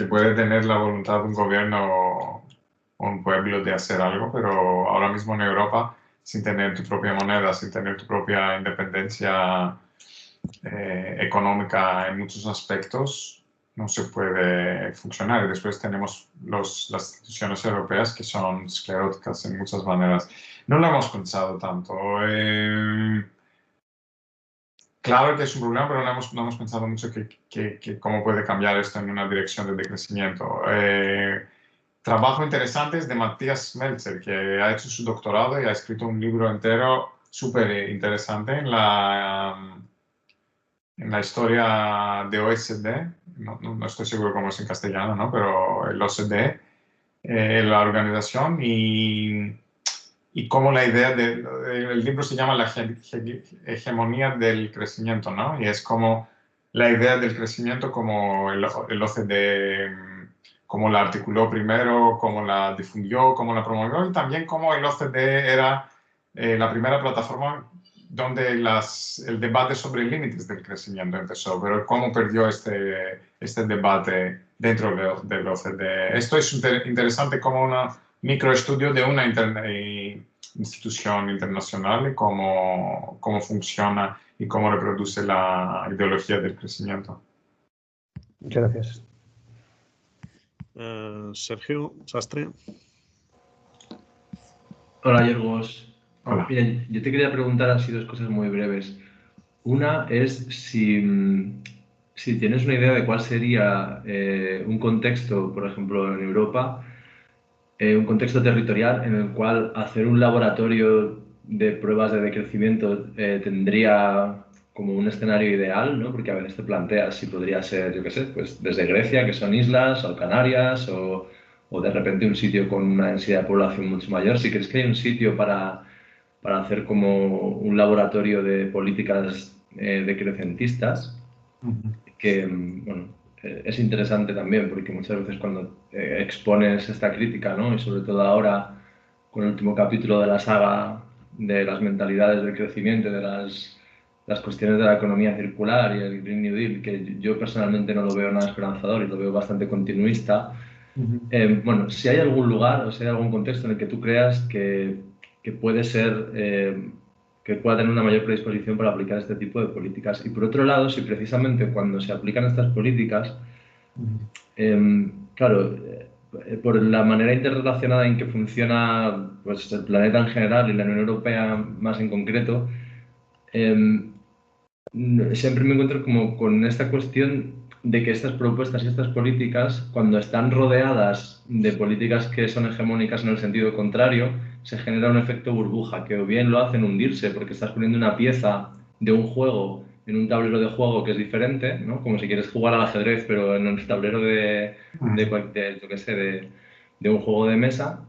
puede tener la voluntad de un gobierno o un pueblo de hacer algo, pero ahora mismo en Europa, sin tener tu propia moneda, sin tener tu propia independencia económica en muchos aspectos, no se puede funcionar. Y después tenemos las instituciones europeas que son escleróticas en muchas maneras. No lo hemos pensado tanto. Claro que es un problema, pero no hemos pensado mucho cómo puede cambiar esto en una dirección de decrecimiento. Trabajo interesante es de Matthias Meltzer, que ha hecho su doctorado y ha escrito un libro entero súper interesante en la historia de OSD. No estoy seguro cómo es en castellano, ¿no? Pero el OCDE, la organización, y cómo la idea el libro se llama La hegemonía del crecimiento, ¿no? Y es como la idea del crecimiento como el OCDE, cómo la articuló primero, cómo la difundió, cómo la promovió, y también cómo el OCDE era la primera plataforma donde el debate sobre límites del crecimiento empezó, pero cómo perdió este debate dentro del OCDE. Esto es interesante como un microestudio de una institución internacional y cómo funciona y cómo reproduce la ideología del crecimiento. Muchas gracias. Sergio Sastre. Hola, Yorgos. Hola. Mira, yo te quería preguntar así dos cosas muy breves. Una es si tienes una idea de cuál sería un contexto, por ejemplo, en Europa, un contexto territorial en el cual hacer un laboratorio de pruebas de decrecimiento tendría como un escenario ideal, ¿no? Porque a veces te planteas si podría ser, yo qué sé, pues desde Grecia, que son islas, o Canarias, o de repente un sitio con una densidad de población mucho mayor. Si crees que hay un sitio para hacer como un laboratorio de políticas decrecentistas, que bueno, es interesante también, porque muchas veces cuando expones esta crítica, ¿no? Y sobre todo ahora con el último capítulo de la saga de las mentalidades del crecimiento, de las cuestiones de la economía circular y el Green New Deal, que yo personalmente no lo veo nada esperanzador y lo veo bastante continuista. Bueno, si hay algún lugar o si hay algún contexto en el que tú creas que puede ser, que pueda tener una mayor predisposición para aplicar este tipo de políticas. Y por otro lado, si precisamente cuando se aplican estas políticas, claro, por la manera interrelacionada en que funciona pues, el planeta en general y la Unión Europea más en concreto, siempre me encuentro como con esta cuestión de que estas propuestas y estas políticas, cuando están rodeadas de políticas que son hegemónicas en el sentido contrario, se genera un efecto burbuja, que o bien lo hacen hundirse porque estás poniendo una pieza de un juego en un tablero de juego que es diferente, ¿no? Como si quieres jugar al ajedrez, pero en el tablero yo qué sé, de un juego de mesa.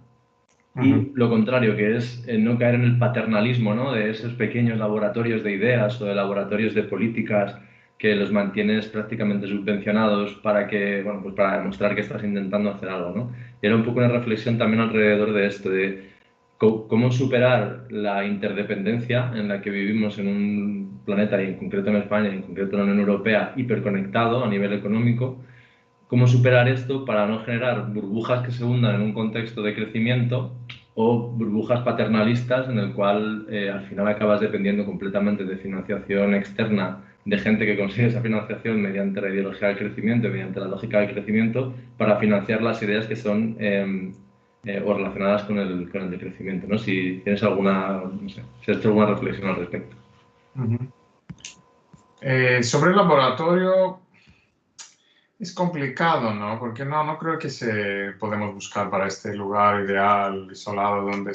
Y lo contrario, que es no caer en el paternalismo, ¿no? De esos pequeños laboratorios de ideas o de laboratorios de políticas que los mantienes prácticamente subvencionados para bueno, pues para demostrar que estás intentando hacer algo, ¿no? Y era un poco una reflexión también alrededor de esto, de cómo superar la interdependencia en la que vivimos en un planeta, y en concreto en España, y en concreto en la Unión Europea, hiperconectado a nivel económico. Cómo superar esto para no generar burbujas que se hundan en un contexto de crecimiento o burbujas paternalistas en el cual al final acabas dependiendo completamente de financiación externa de gente que consigue esa financiación mediante la ideología del crecimiento, mediante la lógica del crecimiento, para financiar las ideas que son o relacionadas con el decrecimiento, ¿no? Si tienes alguna, no sé, si has hecho alguna reflexión al respecto. Sobre el laboratorio, es complicado, ¿no? Porque no creo que podemos buscar para este lugar ideal, isolado, donde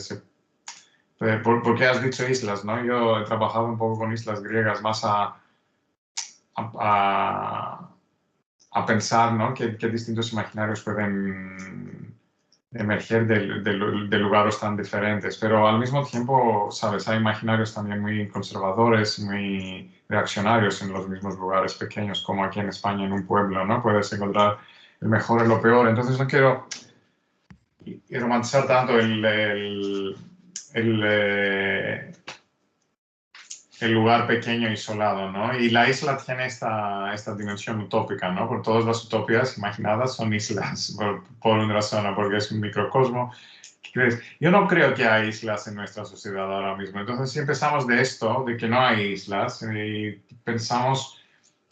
porque has dicho islas, ¿no? Yo he trabajado un poco con islas griegas, más a pensar, ¿no? ¿Qué distintos imaginarios pueden emerger de lugares tan diferentes, pero al mismo tiempo, sabes, hay imaginarios también muy conservadores, muy reaccionarios en los mismos lugares pequeños, como aquí en España, en un pueblo, ¿no? Puedes encontrar el mejor y lo peor. Entonces no quiero romantizar tanto el lugar pequeño isolado, ¿no? Y la isla tiene esta dimensión utópica, ¿no? Por todas las utopías imaginadas son islas, por una razón, ¿no? Porque es un microcosmo. Yo no creo que hay islas en nuestra sociedad ahora mismo. Entonces, si empezamos de esto, de que no hay islas, y pensamos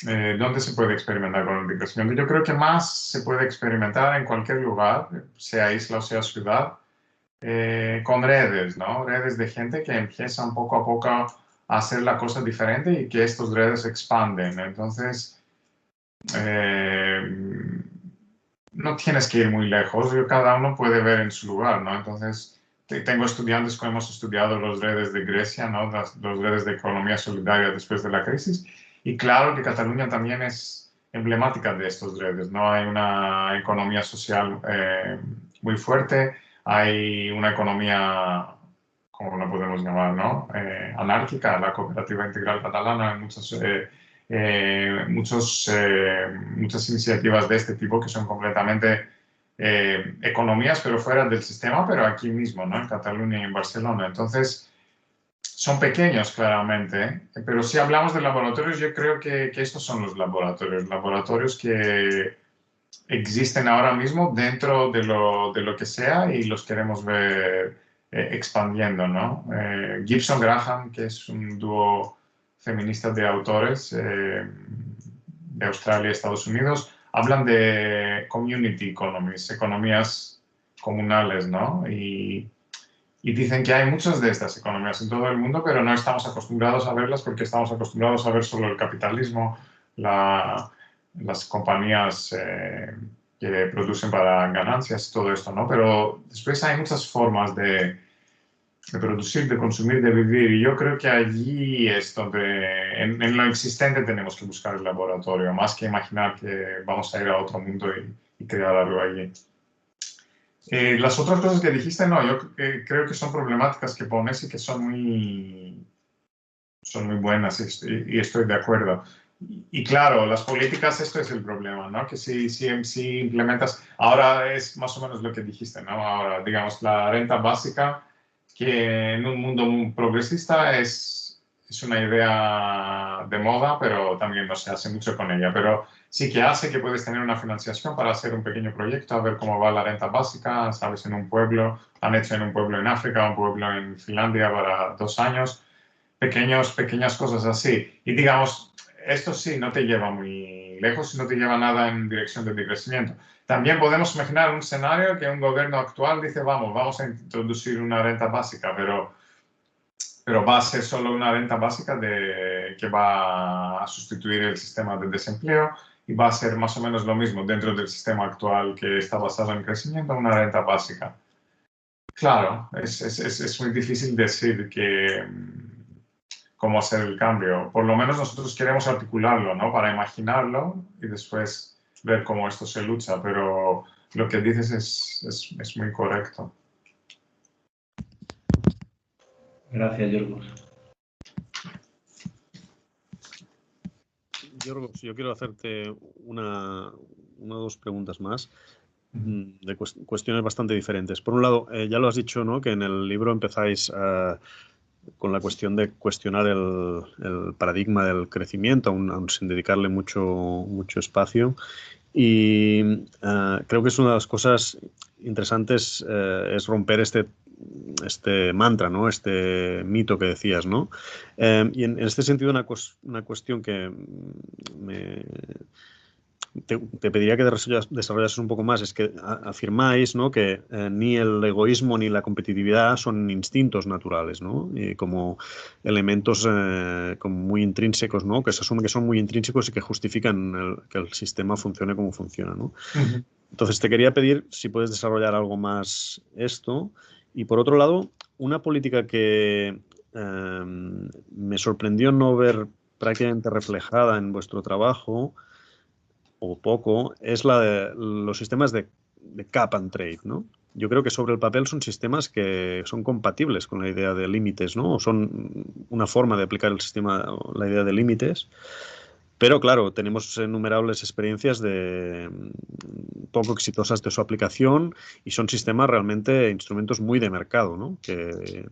dónde se puede experimentar con el crecimiento, yo creo que más se puede experimentar en cualquier lugar, sea isla o sea ciudad, con redes, ¿no? Redes de gente que empiezan poco a poco a hacer la cosa diferente y que estos redes expanden. Entonces, no tienes que ir muy lejos, cada uno puede ver en su lugar, ¿no? Entonces, tengo estudiantes que hemos estudiado los redes de Grecia, ¿no? Los redes de economía solidaria después de la crisis, y claro que Cataluña también es emblemática de estos redes, ¿no? Hay una economía social muy fuerte, hay una economía, como lo podemos llamar, ¿no? Anárquica, la cooperativa integral catalana, hay muchas iniciativas de este tipo que son completamente economías, pero fuera del sistema, pero aquí mismo, ¿no? En Cataluña y en Barcelona. Entonces, son pequeños, claramente, pero si hablamos de laboratorios, yo creo que estos son los laboratorios que existen ahora mismo dentro de lo que sea y los queremos ver expandiendo, ¿no? Gibson Graham, que es un dúo feminista de autores de Australia y Estados Unidos, hablan de community economies, economías comunales, ¿no? Y dicen que hay muchas de estas economías en todo el mundo, pero no estamos acostumbrados a verlas porque estamos acostumbrados a ver solo el capitalismo, las compañías que producen para ganancias, todo esto, ¿no? Pero después hay muchas formas de producir, de consumir, de vivir, y yo creo que allí es donde, en lo existente tenemos que buscar el laboratorio, más que imaginar que vamos a ir a otro mundo y crear algo allí. Las otras cosas que dijiste, no, yo creo que son problemáticas que pones y que son muy buenas y estoy de acuerdo. Y claro, las políticas, esto es el problema, ¿no? Que si implementas, ahora es más o menos lo que dijiste, ¿no? Ahora, digamos, la renta básica, que en un mundo muy progresista es una idea de moda, pero también no se hace mucho con ella. Pero sí que hace que puedes tener una financiación para hacer un pequeño proyecto, a ver cómo va la renta básica, sabes, en un pueblo, han hecho en un pueblo en África, un pueblo en Finlandia para 2 años, pequeñas cosas así. Y digamos, esto sí no te lleva muy lejos y no te lleva nada en dirección del crecimiento. También podemos imaginar un escenario que un gobierno actual dice, vamos a introducir una renta básica, pero va a ser solo una renta básica que va a sustituir el sistema de desempleo y va a ser más o menos lo mismo dentro del sistema actual que está basado en crecimiento, una renta básica. Claro, es muy difícil decir cómo hacer el cambio. Por lo menos nosotros queremos articularlo, ¿no? Para imaginarlo y después ver cómo esto se lucha, pero lo que dices es muy correcto. Gracias, Yorgos. Yorgos, yo quiero hacerte una o dos preguntas más de cuestiones bastante diferentes. Por un lado, ya lo has dicho, ¿no? Que en el libro empezáis con la cuestión de cuestionar el paradigma del crecimiento, aún sin dedicarle mucho espacio. Y creo que es una de las cosas interesantes es romper este mantra, ¿no? Este mito que decías, ¿no? Y en este sentido una cuestión que te pediría que desarrollases un poco más, es que afirmáis, ¿no? Que ni el egoísmo ni la competitividad son instintos naturales, ¿no? Y como elementos como muy intrínsecos, ¿no? Que se asume que son muy intrínsecos y que justifican que el sistema funcione como funciona, ¿no? Uh-huh. Entonces te quería pedir si puedes desarrollar algo más esto. Y por otro lado, una política que me sorprendió no ver prácticamente reflejada en vuestro trabajo, o poco, es la de los sistemas de cap and trade, ¿no? yo creo que sobre el papel son sistemas que son compatibles con la idea de límites, ¿no? O son una forma de aplicar el sistema, la idea de límites. Pero claro, tenemos innumerables experiencias de poco exitosas de su aplicación y son sistemas realmente, instrumentos muy de mercado, ¿no? Que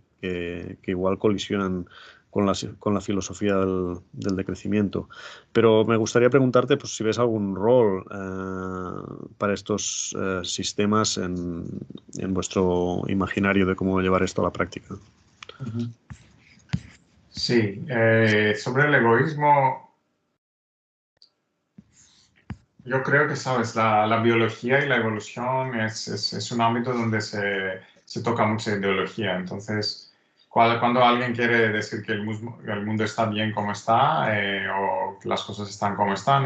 igual colisionan con la filosofía del decrecimiento. Pero me gustaría preguntarte pues, si ves algún rol para estos sistemas en vuestro imaginario de cómo llevar esto a la práctica. Sí, sobre el egoísmo, yo creo que, sabes, la biología y la evolución es un ámbito donde se toca mucha ideología. Entonces, cuando alguien quiere decir que el mundo está bien como está o que las cosas están como están,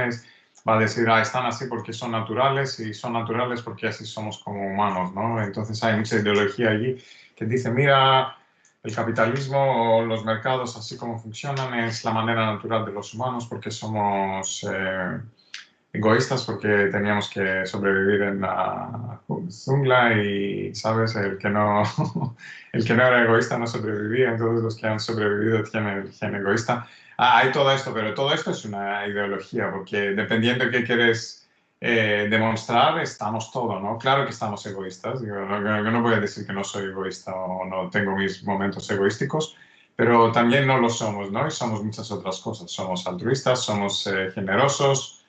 va a decir, están así porque son naturales y son naturales porque así somos como humanos, ¿no? Entonces hay mucha ideología allí que dice, mira, el capitalismo o los mercados así como funcionan es la manera natural de los humanos porque somos egoístas porque teníamos que sobrevivir en la jungla y, ¿sabes? El que no era egoísta no sobrevivía, entonces los que han sobrevivido tienen el gen egoísta. Hay todo esto, pero todo esto es una ideología, porque dependiendo de qué quieres demostrar, estamos todos, ¿no? Claro que estamos egoístas, yo no voy a decir que no soy egoísta o no tengo mis momentos egoísticos, pero también no lo somos, ¿no? Y somos muchas otras cosas. Somos altruistas, somos generosos,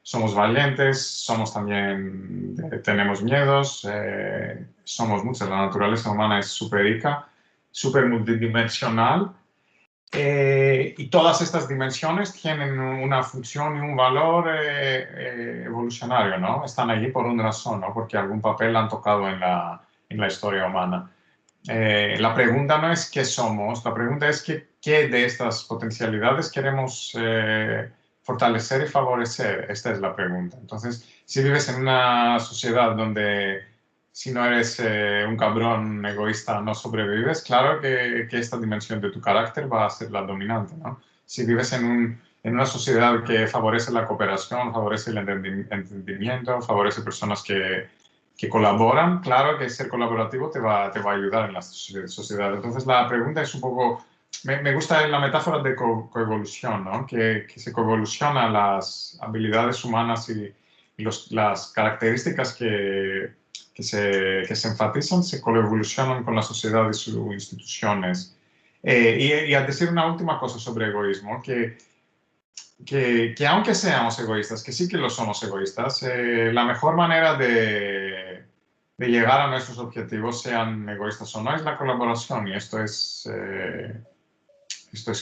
somos valientes, somos también, tenemos miedos, somos muchos. La naturaleza humana es súper rica, súper multidimensional. Y todas estas dimensiones tienen una función y un valor evolucionario, ¿no? Están allí por una razón, ¿no? Porque algún papel han tocado en la historia humana. La pregunta no es qué somos, la pregunta es qué de estas potencialidades queremos fortalecer y favorecer. Esta es la pregunta. Entonces, si vives en una sociedad donde si no eres un cabrón egoísta no sobrevives, claro que esta dimensión de tu carácter va a ser la dominante, ¿no? Si vives en una sociedad que favorece la cooperación, favorece el entendimiento, favorece personas que colaboran, claro que ser colaborativo te va a ayudar en la sociedad. Entonces la pregunta es un poco, me gusta la metáfora de coevolución, ¿no? Que se coevolucionan las habilidades humanas y las características que se enfatizan, se coevolucionan con la sociedad y sus instituciones. Y a decir una última cosa sobre egoísmo, que aunque seamos egoístas, que sí que lo somos egoístas, la mejor manera de llegar a nuestros objetivos, sean egoístas o no, es la colaboración. Y esto es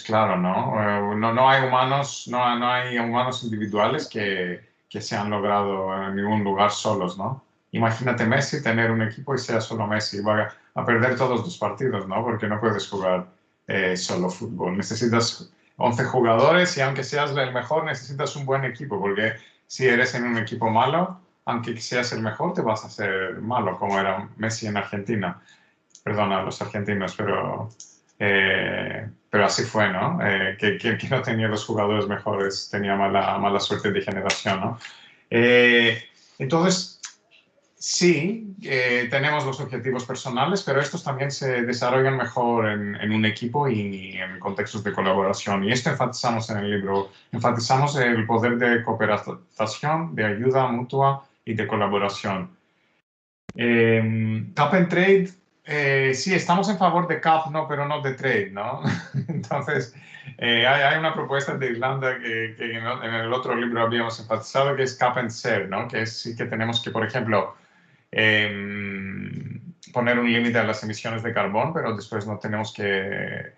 claro, ¿no? No hay humanos individuales que se han logrado en ningún lugar solos, ¿no? Imagínate Messi, tener un equipo y sea solo Messi. Va a perder todos los partidos, ¿no? Porque no puedes jugar solo fútbol. Necesitas 11 jugadores y aunque seas el mejor, necesitas un buen equipo, porque si eres en un equipo malo, aunque seas el mejor, te vas a hacer malo, como era Messi en Argentina. Perdona a los argentinos, pero así fue, ¿no? Que no tenía los jugadores mejores, tenía mala suerte de generación, ¿no? Entonces, sí, tenemos los objetivos personales, pero estos también se desarrollan mejor en un equipo y en contextos de colaboración. Y esto enfatizamos en el libro. Enfatizamos el poder de cooperación, de ayuda mutua y de colaboración. Cap and Trade, sí, estamos en favor de Cap, no, pero no de Trade, ¿no? Entonces, hay una propuesta de Irlanda que en el otro libro habíamos enfatizado, que es Cap and Share, ¿no? Que sí que tenemos que, por ejemplo, poner un límite a las emisiones de carbón, pero después no tenemos que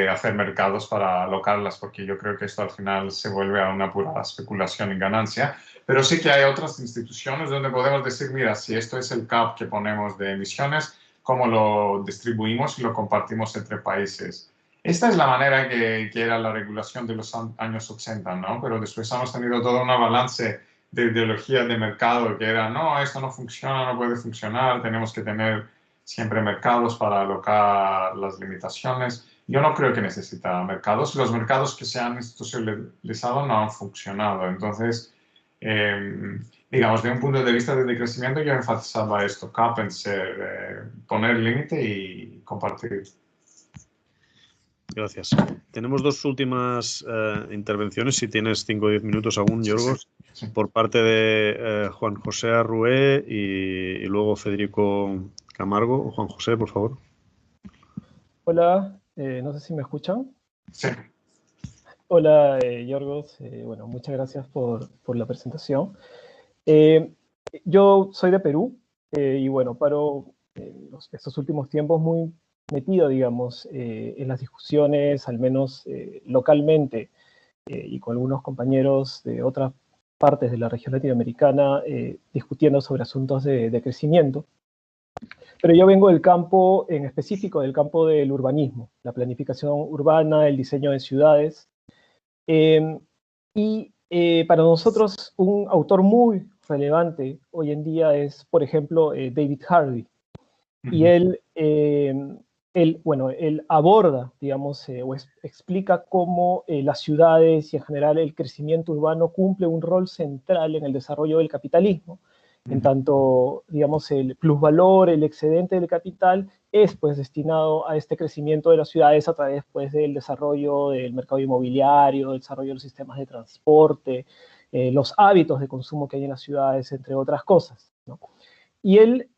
hacer mercados para alocarlas, porque yo creo que esto al final se vuelve a una pura especulación y ganancia. Pero sí que hay otras instituciones donde podemos decir, mira, si esto es el cap que ponemos de emisiones, ¿cómo lo distribuimos y lo compartimos entre países? Esta es la manera que era la regulación de los años 80, ¿no? Pero después hemos tenido todo un balance de ideología de mercado que era, no, esto no funciona, no puede funcionar, tenemos que tener siempre mercados para alocar las limitaciones. Yo no creo que necesita mercados. Los mercados que se han institucionalizado no han funcionado. Entonces, digamos, de un punto de vista de decrecimiento, yo enfatizaba esto, Carpenter, poner límite y compartir. Gracias. Tenemos dos últimas intervenciones, si tienes 5 o 10 minutos aún, Yorgos, Sí. por parte de Juan José Arrué y luego Federico Camargo. Juan José, por favor. Hola, no sé si me escuchan. Sí. Hola, Yorgos. Bueno, muchas gracias por la presentación. Yo soy de Perú y bueno, paro estos últimos tiempos muy metido, digamos, en las discusiones, al menos localmente, y con algunos compañeros de otras partes de la región latinoamericana, discutiendo sobre asuntos de crecimiento. Pero yo vengo del campo, en específico, del campo del urbanismo, la planificación urbana, el diseño de ciudades. Para nosotros, un autor muy relevante hoy en día es, por ejemplo, David Harvey. Y él aborda, digamos, explica cómo las ciudades y en general el crecimiento urbano cumple un rol central en el desarrollo del capitalismo. En tanto, digamos, el plusvalor, el excedente del capital es pues destinado a este crecimiento de las ciudades a través pues del desarrollo del mercado inmobiliario, del desarrollo de los sistemas de transporte, los hábitos de consumo que hay en las ciudades, entre otras cosas, ¿no? Y él,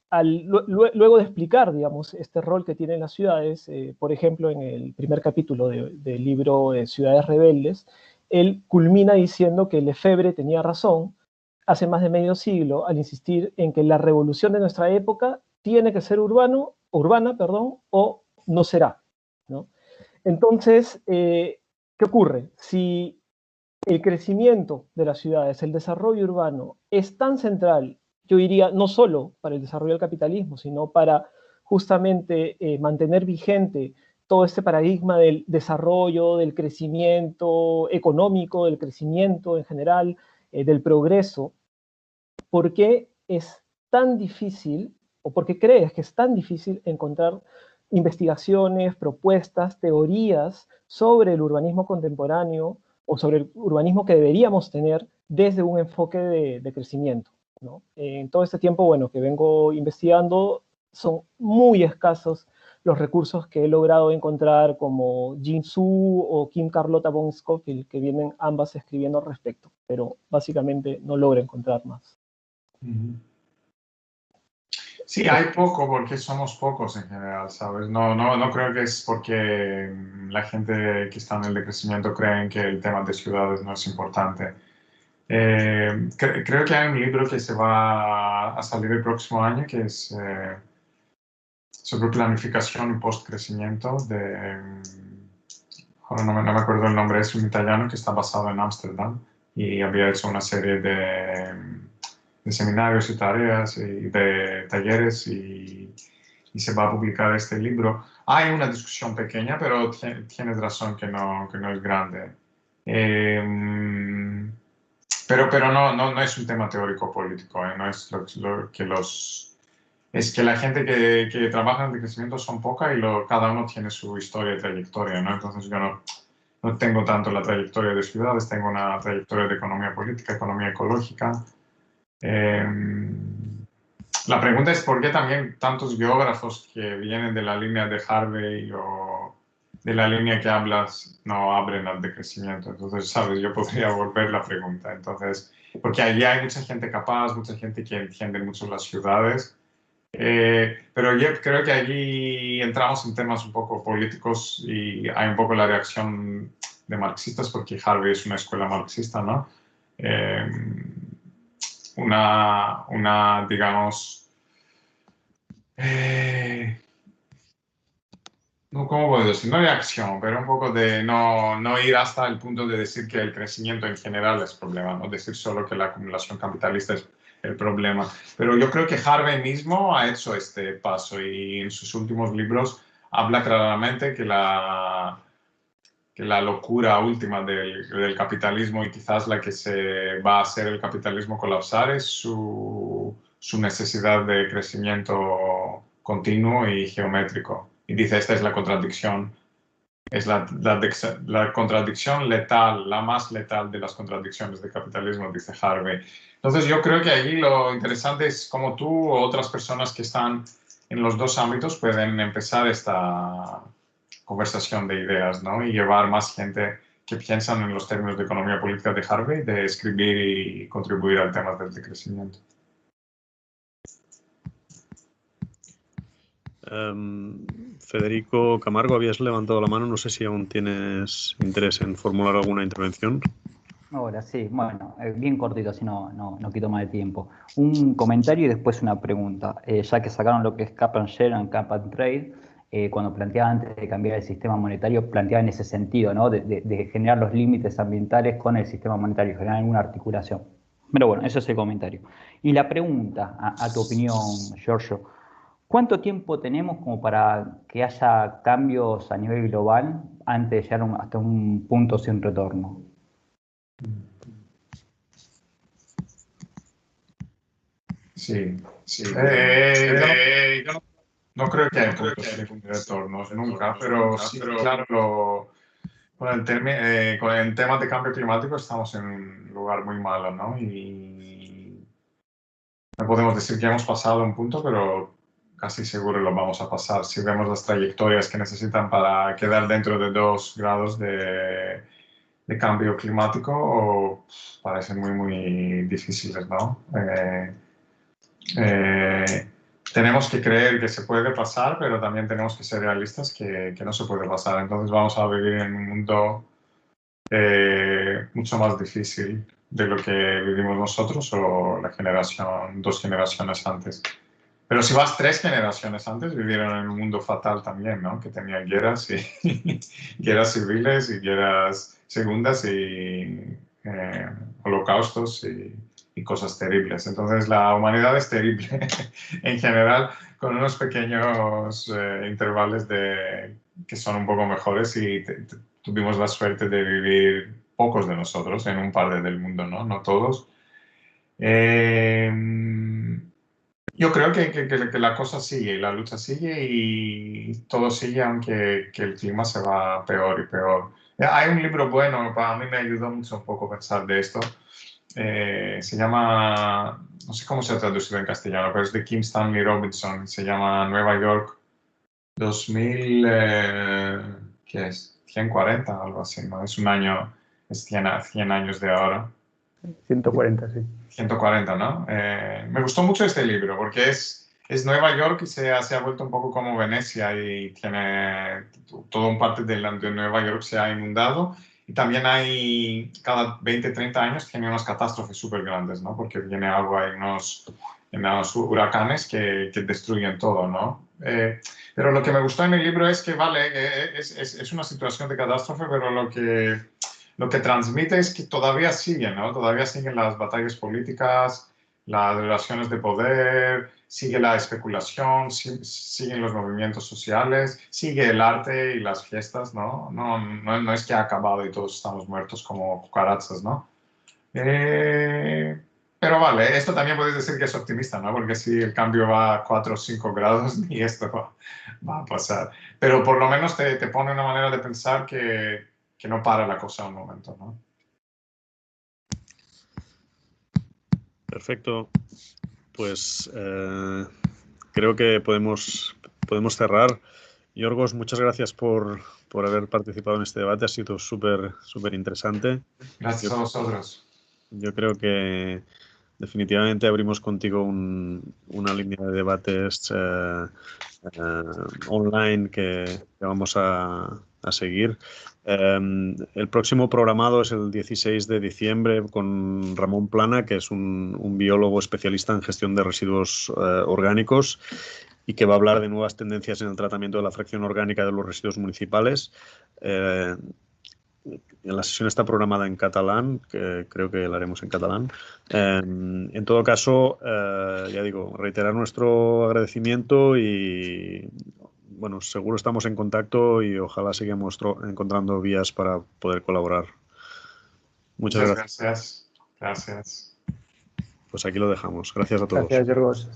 luego de explicar, digamos, este rol que tienen las ciudades, por ejemplo, en el primer capítulo del libro Ciudades Rebeldes, él culmina diciendo que Lefebvre tenía razón hace más de medio siglo al insistir en que la revolución de nuestra época tiene que ser urbana, o no será, ¿no? Entonces, ¿qué ocurre? Si el crecimiento de las ciudades, el desarrollo urbano es tan central, yo diría, no solo para el desarrollo del capitalismo, sino para justamente mantener vigente todo este paradigma del desarrollo, del crecimiento económico, del crecimiento en general, del progreso. ¿Por qué es tan difícil, o por qué crees que es tan difícil encontrar investigaciones, propuestas, teorías sobre el urbanismo contemporáneo o sobre el urbanismo que deberíamos tener desde un enfoque de crecimiento, ¿no? En todo este tiempo, bueno, que vengo investigando, son muy escasos los recursos que he logrado encontrar, como Jin Su o Kim Carlota von Scofield, que vienen ambas escribiendo al respecto, pero básicamente no logro encontrar más. Sí, hay poco porque somos pocos en general, ¿sabes? No creo que es porque la gente que está en el decrecimiento creen que el tema de ciudades no es importante. Creo que hay un libro que se va a salir el próximo año que es sobre planificación y post-crecimiento ahora no me acuerdo el nombre, es un italiano que está basado en Ámsterdam y había hecho una serie de seminarios y tareas y de talleres y se va a publicar este libro. Hay una discusión pequeña, pero tienes razón que no es grande. Pero no es un tema teórico político, no es lo que es que la gente que trabaja en el crecimiento son poca y cada uno tiene su historia y trayectoria, ¿no? Entonces yo no tengo tanto la trayectoria de ciudades, tengo una trayectoria de economía política, economía ecológica. La pregunta es por qué también tantos biógrafos que vienen de la línea de Harvey o de la línea que hablas no abren al decrecimiento. Entonces, sabes, yo podría volver la pregunta. Entonces, porque allí hay mucha gente capaz, mucha gente que entiende mucho las ciudades. Pero yo creo que allí entramos en temas un poco políticos y hay un poco la reacción de marxistas, porque Harvey es una escuela marxista, ¿no? Digamos, ¿cómo puedo decir? No reacción, pero un poco de no ir hasta el punto de decir que el crecimiento en general es problema, no decir solo que la acumulación capitalista es el problema. Pero yo creo que Harvey mismo ha hecho este paso y en sus últimos libros habla claramente que la locura última del capitalismo y quizás la que se va a hacer el capitalismo colapsar es su necesidad de crecimiento continuo y geométrico. Y dice, esta es la contradicción es la contradicción letal, la más letal de las contradicciones del capitalismo, dice Harvey. Entonces yo creo que allí lo interesante es cómo tú o otras personas que están en los dos ámbitos pueden empezar esta conversación de ideas, ¿no? Y llevar más gente que piensan en los términos de economía política de Harvey, de escribir y contribuir al tema del decrecimiento. Federico Camargo, habías levantado la mano, no sé si aún tienes interés en formular alguna intervención. Ahora sí, bueno, bien cortito, así no quito más de tiempo. Un comentario y después una pregunta. Ya que sacaron lo que es Cap and Share and Cap and Trade, cuando planteaba antes de cambiar el sistema monetario, planteaba en ese sentido, ¿no? De generar los límites ambientales con el sistema monetario, generar alguna articulación. Pero bueno, eso es el comentario. Y la pregunta, a tu opinión, Giorgio, ¿cuánto tiempo tenemos como para que haya cambios a nivel global antes de llegar hasta un punto sin retorno? Sí. Yo no creo que haya puntos sin retorno nunca, pero sí, claro, con el tema de cambio climático estamos en un lugar muy malo, ¿no? Y no podemos decir que hemos pasado un punto, pero casi seguro lo vamos a pasar. Si vemos las trayectorias que necesitan para quedar dentro de 2 grados de cambio climático, parecen muy difíciles, ¿no? Tenemos que creer que se puede pasar, pero también tenemos que ser realistas que no se puede pasar. Entonces vamos a vivir en un mundo mucho más difícil de lo que vivimos nosotros o 2 generaciones antes. Pero si vas 3 generaciones antes, vivieron en un mundo fatal también, ¿no? Que tenían guerras guerras civiles y guerras segundas y holocaustos y cosas terribles. Entonces la humanidad es terrible en general, con unos pequeños intervalos que son un poco mejores y tuvimos la suerte de vivir pocos de nosotros en un par del mundo, ¿no? No todos. Yo creo que la cosa sigue, la lucha sigue y todo sigue, aunque el clima se va peor y peor. Hay un libro bueno, para mí me ayudó mucho un poco a pensar de esto. Se llama, no sé cómo se ha traducido en castellano, pero es de Kim Stanley Robinson. Se llama Nueva York 2000, ¿qué es? 140, algo así, ¿no? Es un año, es 100 años de ahora. 140, sí. 140, ¿no? Me gustó mucho este libro porque es Nueva York y se ha vuelto un poco como Venecia y tiene todo un parte de Nueva York se ha inundado y también hay, cada 20, 30 años tiene unas catástrofes súper grandes, ¿no? Porque viene agua y unos huracanes que destruyen todo, ¿no? Pero lo que me gustó en el libro es que, vale, es una situación de catástrofe, pero lo que transmite es que todavía siguen, ¿no? Todavía siguen las batallas políticas, las relaciones de poder, sigue la especulación, siguen los movimientos sociales, sigue el arte y las fiestas, ¿no? No es que ha acabado y todos estamos muertos como cucarachas, ¿no? Pero vale, esto también puedes decir que es optimista, ¿no? Porque si el cambio va a 4 o 5 grados, ni esto va a pasar. Pero por lo menos te pone una manera de pensar que no para la cosa un momento, ¿no? Perfecto. Pues creo que podemos cerrar. Yorgos, muchas gracias por haber participado en este debate. Ha sido súper interesante. Gracias a vosotros. Yo creo que definitivamente abrimos contigo una línea de debates online que vamos a seguir. El próximo programado es el 16 de diciembre con Ramón Plana, que es un biólogo especialista en gestión de residuos orgánicos y que va a hablar de nuevas tendencias en el tratamiento de la fracción orgánica de los residuos municipales. La sesión está programada en catalán, que creo que la haremos en catalán. En todo caso, ya digo, reiterar nuestro agradecimiento y, bueno, seguro estamos en contacto y ojalá sigamos encontrando vías para poder colaborar. Muchas gracias. Gracias. Pues aquí lo dejamos. Gracias a todos. Gracias, Yorgos.